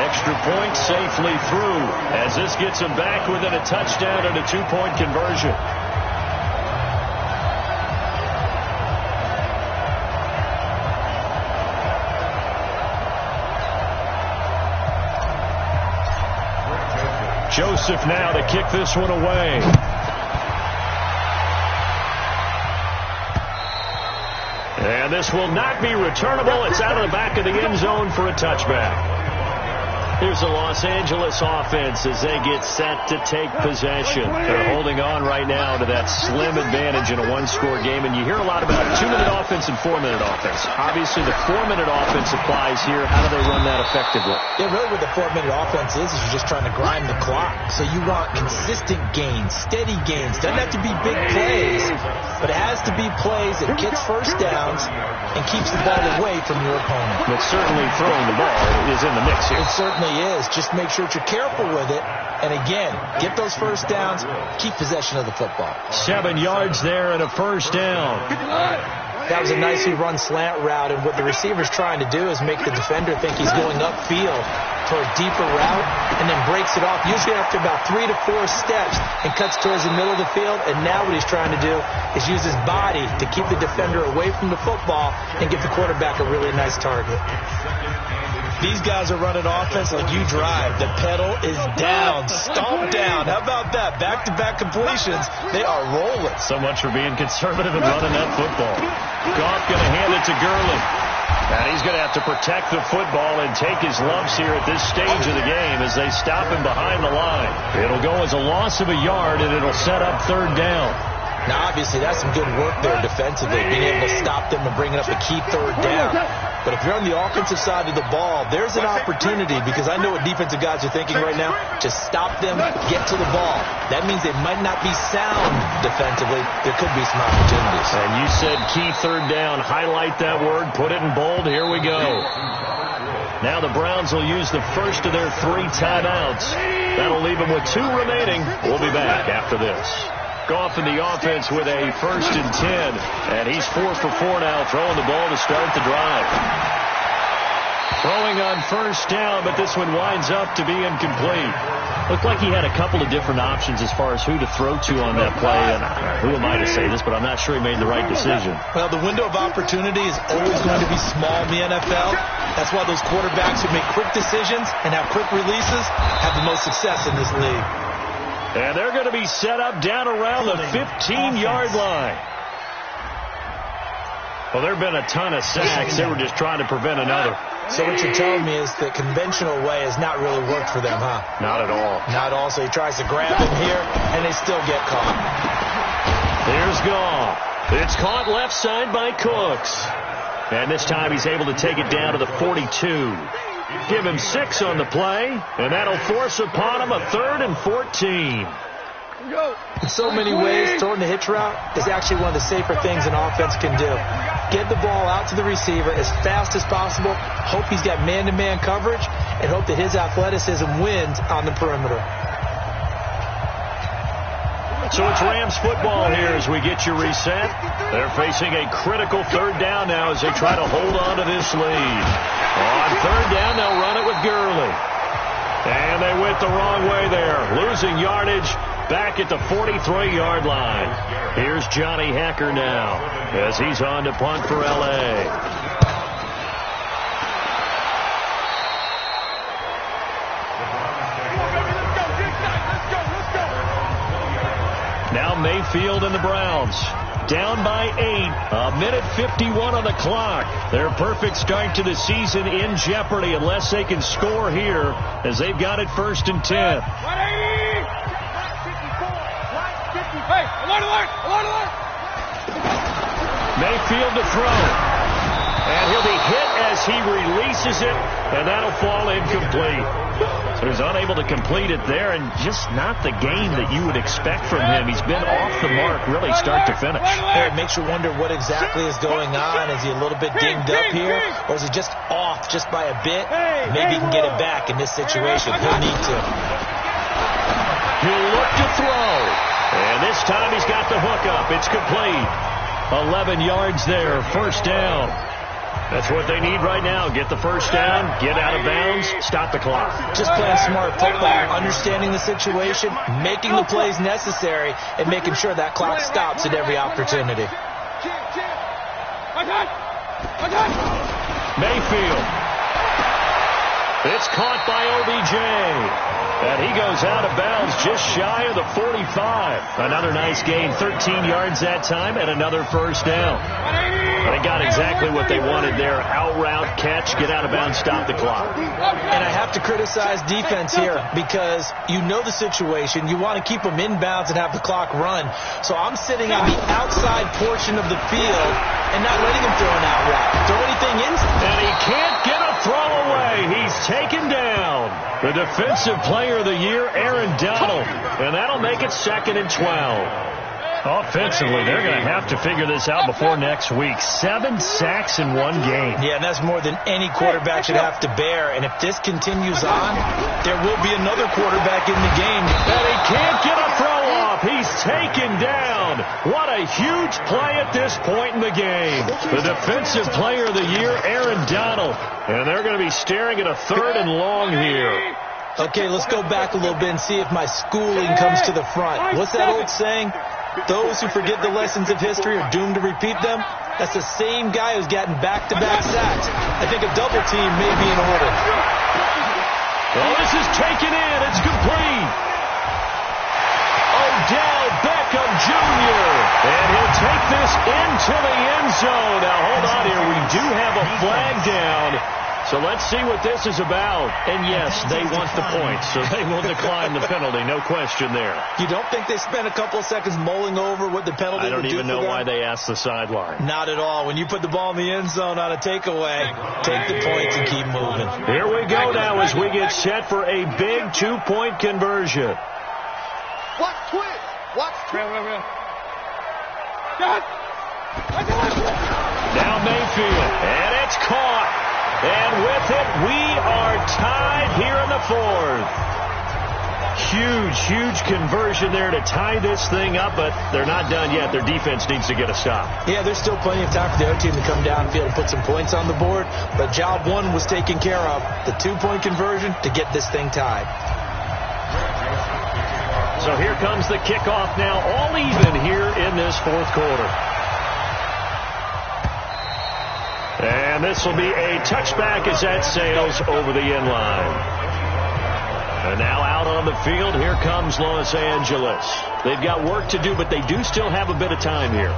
Extra point safely through as this gets him back within a touchdown and a 2-point conversion. Joseph now to kick this one away. And this will not be returnable. It's out of the back of the end zone for a touchback. Here's the Los Angeles offense as they get set to take possession. They're holding on right now to that slim advantage in a 1-score game. And you hear a lot about 2-minute offense and 4-minute offense. Obviously, the 4-minute offense applies here. How do they run that effectively? Yeah, really what the 4-minute offense is you're just trying to grind the clock. So you want consistent gains, steady gains. Doesn't have to be big plays, but it has to be plays that gets first downs and keeps the ball away from your opponent. But certainly throwing the ball is in the mix here. It certainly is. Just make sure that you're careful with it. And again, get those first downs, keep possession of the football. 7 yards there and a first down. That was a nicely run slant route, and what the receiver's trying to do is make the defender think he's going upfield for a deeper route and then breaks it off, usually after about 3 to 4 steps, and cuts towards the middle of the field. And now what he's trying to do is use his body to keep the defender away from the football and give the quarterback a really nice target. These guys are running offense like you drive. The pedal is down, stomp down. How about that? Back-to-back completions. They are rolling. So much for being conservative and running that football. Goff going to hand it to Gurley. And he's going to have to protect the football and take his lumps here at this stage of the game as they stop him behind the line. It'll go as a loss of a yard, and it'll set up 3rd down. Now, obviously, that's some good work there defensively, being able to stop them and bringing up a key 3rd down. But if you're on the offensive side of the ball, there's an opportunity, because I know what defensive guys are thinking right now, to stop them, get to the ball. That means they might not be sound defensively. There could be some opportunities. And you said key third down. Highlight that word. Put it in bold. Here we go. Now the Browns will use the first of their 3 timeouts. That'll leave them with 2 remaining. We'll be back after this. Goff in the offense with a 1st and 10. And he's 4 for 4 now, throwing the ball to start the drive. Throwing on 1st down, but this one winds up to be incomplete. Looked like he had a couple of different options as far as who to throw to on that play. And who am I to say this, but I'm not sure he made the right decision. Well, the window of opportunity is always going to be small in the NFL. That's why those quarterbacks who make quick decisions and have quick releases have the most success in this league. And they're going to be set up down around the 15-yard line. Well, there have been a ton of sacks. They were just trying to prevent another. So what you're telling me is the conventional way has not really worked for them, huh? Not at all. Not at all. So he tries to grab him here, and they still get caught. Here's Goff. It's caught left side by Cooks. And this time he's able to take it down to the 42. Give him 6 on the play, and that'll force upon him a 3rd and 14. In so many ways, throwing the hitch route is actually one of the safer things an offense can do. Get the ball out to the receiver as fast as possible, hope he's got man-to-man coverage, and hope that his athleticism wins on the perimeter. So it's Rams football here as we get you reset. They're facing a critical 3rd down now as they try to hold on to this lead. On 3rd down, they'll run it with Gurley. And they went the wrong way there, losing yardage back at the 43-yard line. Here's Johnny Hacker now as he's on to punt for L.A. Now Mayfield and the Browns down by 8. 1:51 on the clock. Their perfect start to the season in jeopardy unless they can score here as they've got it 1st and 10. Hey, alert! Mayfield to throw. And he'll be hit as he releases it, and that'll fall incomplete. So he's unable to complete it there, and just not the game that you would expect from him. He's been off the mark really start to finish. It makes you wonder what exactly is going on. Is he a little bit dinged up here, or is he just off just by a bit? Maybe he can get it back in this situation. He'll need to. He'll look to throw. And this time he's got the hook up. It's complete. 11 yards there, 1st down. That's what they need right now. Get the 1st down, get out of bounds, stop the clock. Just playing smart football, understanding the situation, making the plays necessary, and making sure that clock stops at every opportunity. Mayfield. It's caught by OBJ. And he goes out of bounds just shy of the 45. Another nice gain, 13 yards that time, and another 1st down. They got exactly what they wanted there. Out route, catch, get out of bounds, stop the clock. And I have to criticize defense here because you know the situation. You want to keep them inbounds and have the clock run. So I'm sitting on the outside portion of the field and not letting him throw an out route. Throw anything in. And he can't get a throw away. He's taken down. The defensive player of the year, Aaron Donald. And that'll make it 2nd and 12. Offensively, they're going to have to figure this out before next week. 7 sacks in one game. Yeah, and that's more than any quarterback should have to bear. And if this continues on, there will be another quarterback in the game. And he can't get a throw off. He's taken down. What a huge play at this point in the game. The defensive player of the year, Aaron Donald. And they're going to be staring at a 3rd and long here. Okay, let's go back a little bit and see if my schooling comes to the front. What's that old saying? Those who forget the lessons of history are doomed to repeat them. That's the same guy who's gotten back-to-back sacks. I think a double team may be in order. Well, this is taken in. It's complete. Odell Beckham Jr. And he'll take this into the end zone. Now, hold on here. We do have a flag down. So let's see what this is about. And yes, they want the points, so they will decline the penalty. No question there. You don't think they spent a couple of seconds mulling over what the penalty would do? I don't even know why they asked the sideline. Not at all. When you put the ball in the end zone on a takeaway, take the points and keep moving. Here we go now as we get set for a big 2-point conversion. Watch twist. Watch twist. Now Mayfield, and it's caught. And with it, we are tied here in the fourth. Huge conversion there to tie this thing up, but they're not done yet. Their defense needs to get a stop. Yeah, there's still plenty of time for the other team to come downfield and put some points on the board, but job one was taken care of, the 2-point conversion to get this thing tied. So here comes the kickoff now, all even here in this fourth quarter. And this will be a touchback as that sails over the end line. And now out on the field, here comes Los Angeles. They've got work to do, but they do still have a bit of time here.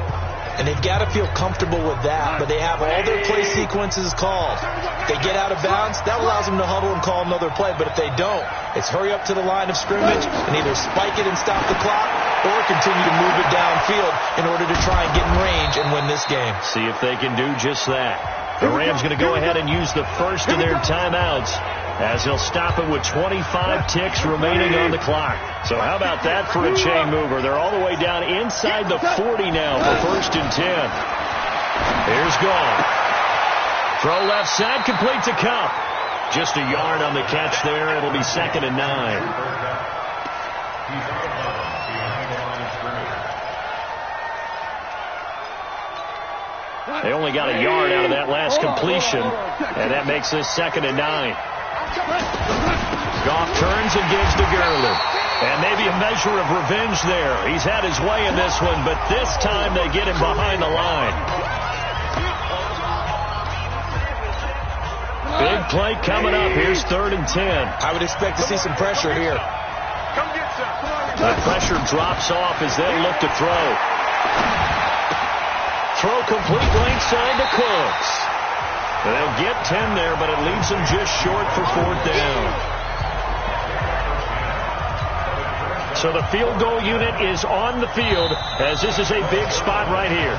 And they've got to feel comfortable with that, but they have all their play sequences called. If they get out of bounds, that allows them to huddle and call another play, but if they don't, it's hurry up to the line of scrimmage and either spike it and stop the clock or continue to move it downfield in order to try and get in range and win this game. See if they can do just that. The Rams going to go ahead and use the first of their timeouts as they'll stop it with 25 ticks remaining on the clock. So how about that for a chain mover? They're all the way down inside the 40 now for 1st and 10. Here's Gall. Throw left side, complete to Cup. Just a yard on the catch there. It'll be 2nd and 9. They only got a yard out of that last completion, and that makes this 2nd and 9. Goff turns and gives to Gurley. And maybe a measure of revenge there. He's had his way in this one, but this time they get him behind the line. Big play coming up. Here's 3rd and 10. I would expect to see some pressure here. The pressure drops off as they look to throw. Throw complete right side to Cooks. They'll get 10 there, but it leaves them just short for 4th down. So the field goal unit is on the field as this is a big spot right here.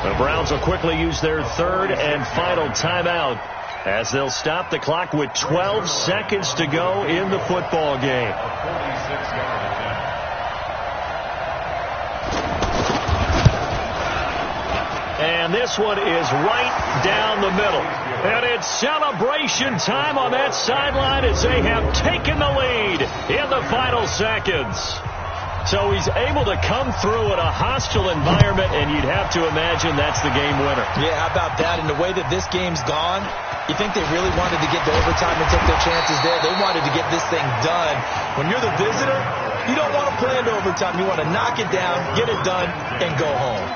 The Browns will quickly use their 3rd and final timeout as they'll stop the clock with 12 seconds to go in the football game. And this one is right down the middle. And it's celebration time on that sideline as they have taken the lead in the final seconds. So he's able to come through in a hostile environment, and you'd have to imagine that's the game winner. Yeah, how about that? And the way that this game's gone, you think they really wanted to get to overtime and took their chances there. They wanted to get this thing done. When you're the visitor, you don't want to play into overtime. You want to knock it down, get it done, and go home.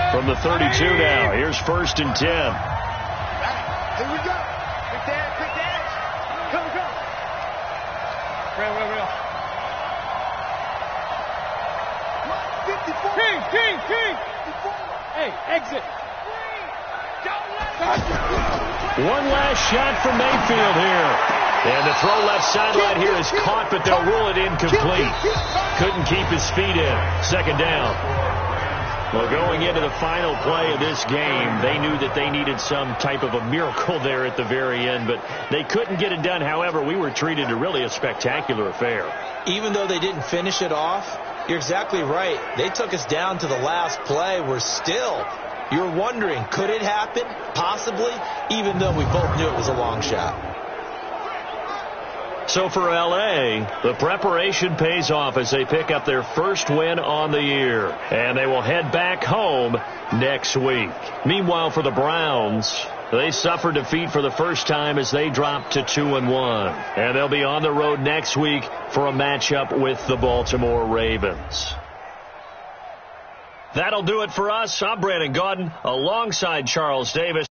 From the 32 now, here's 1st and 10. Here we go. Quick dash. Come. Real. 54. King. Hey, exit. One last shot for Mayfield here. And the throw left sideline here is caught, but they'll rule it incomplete. Couldn't keep his feet in. 2nd down. Well, going into the final play of this game, they knew that they needed some type of a miracle there at the very end, but they couldn't get it done. However, we were treated to really a spectacular affair. Even though they didn't finish it off, you're exactly right. They took us down to the last play. You're wondering, could it happen? Possibly, even though we both knew it was a long shot. So for L.A., the preparation pays off as they pick up their first win on the year. And they will head back home next week. Meanwhile, for the Browns, they suffered defeat for the first time as they dropped to 2-1. And they'll be on the road next week for a matchup with the Baltimore Ravens. That'll do it for us. I'm Brandon Gaudin alongside Charles Davis.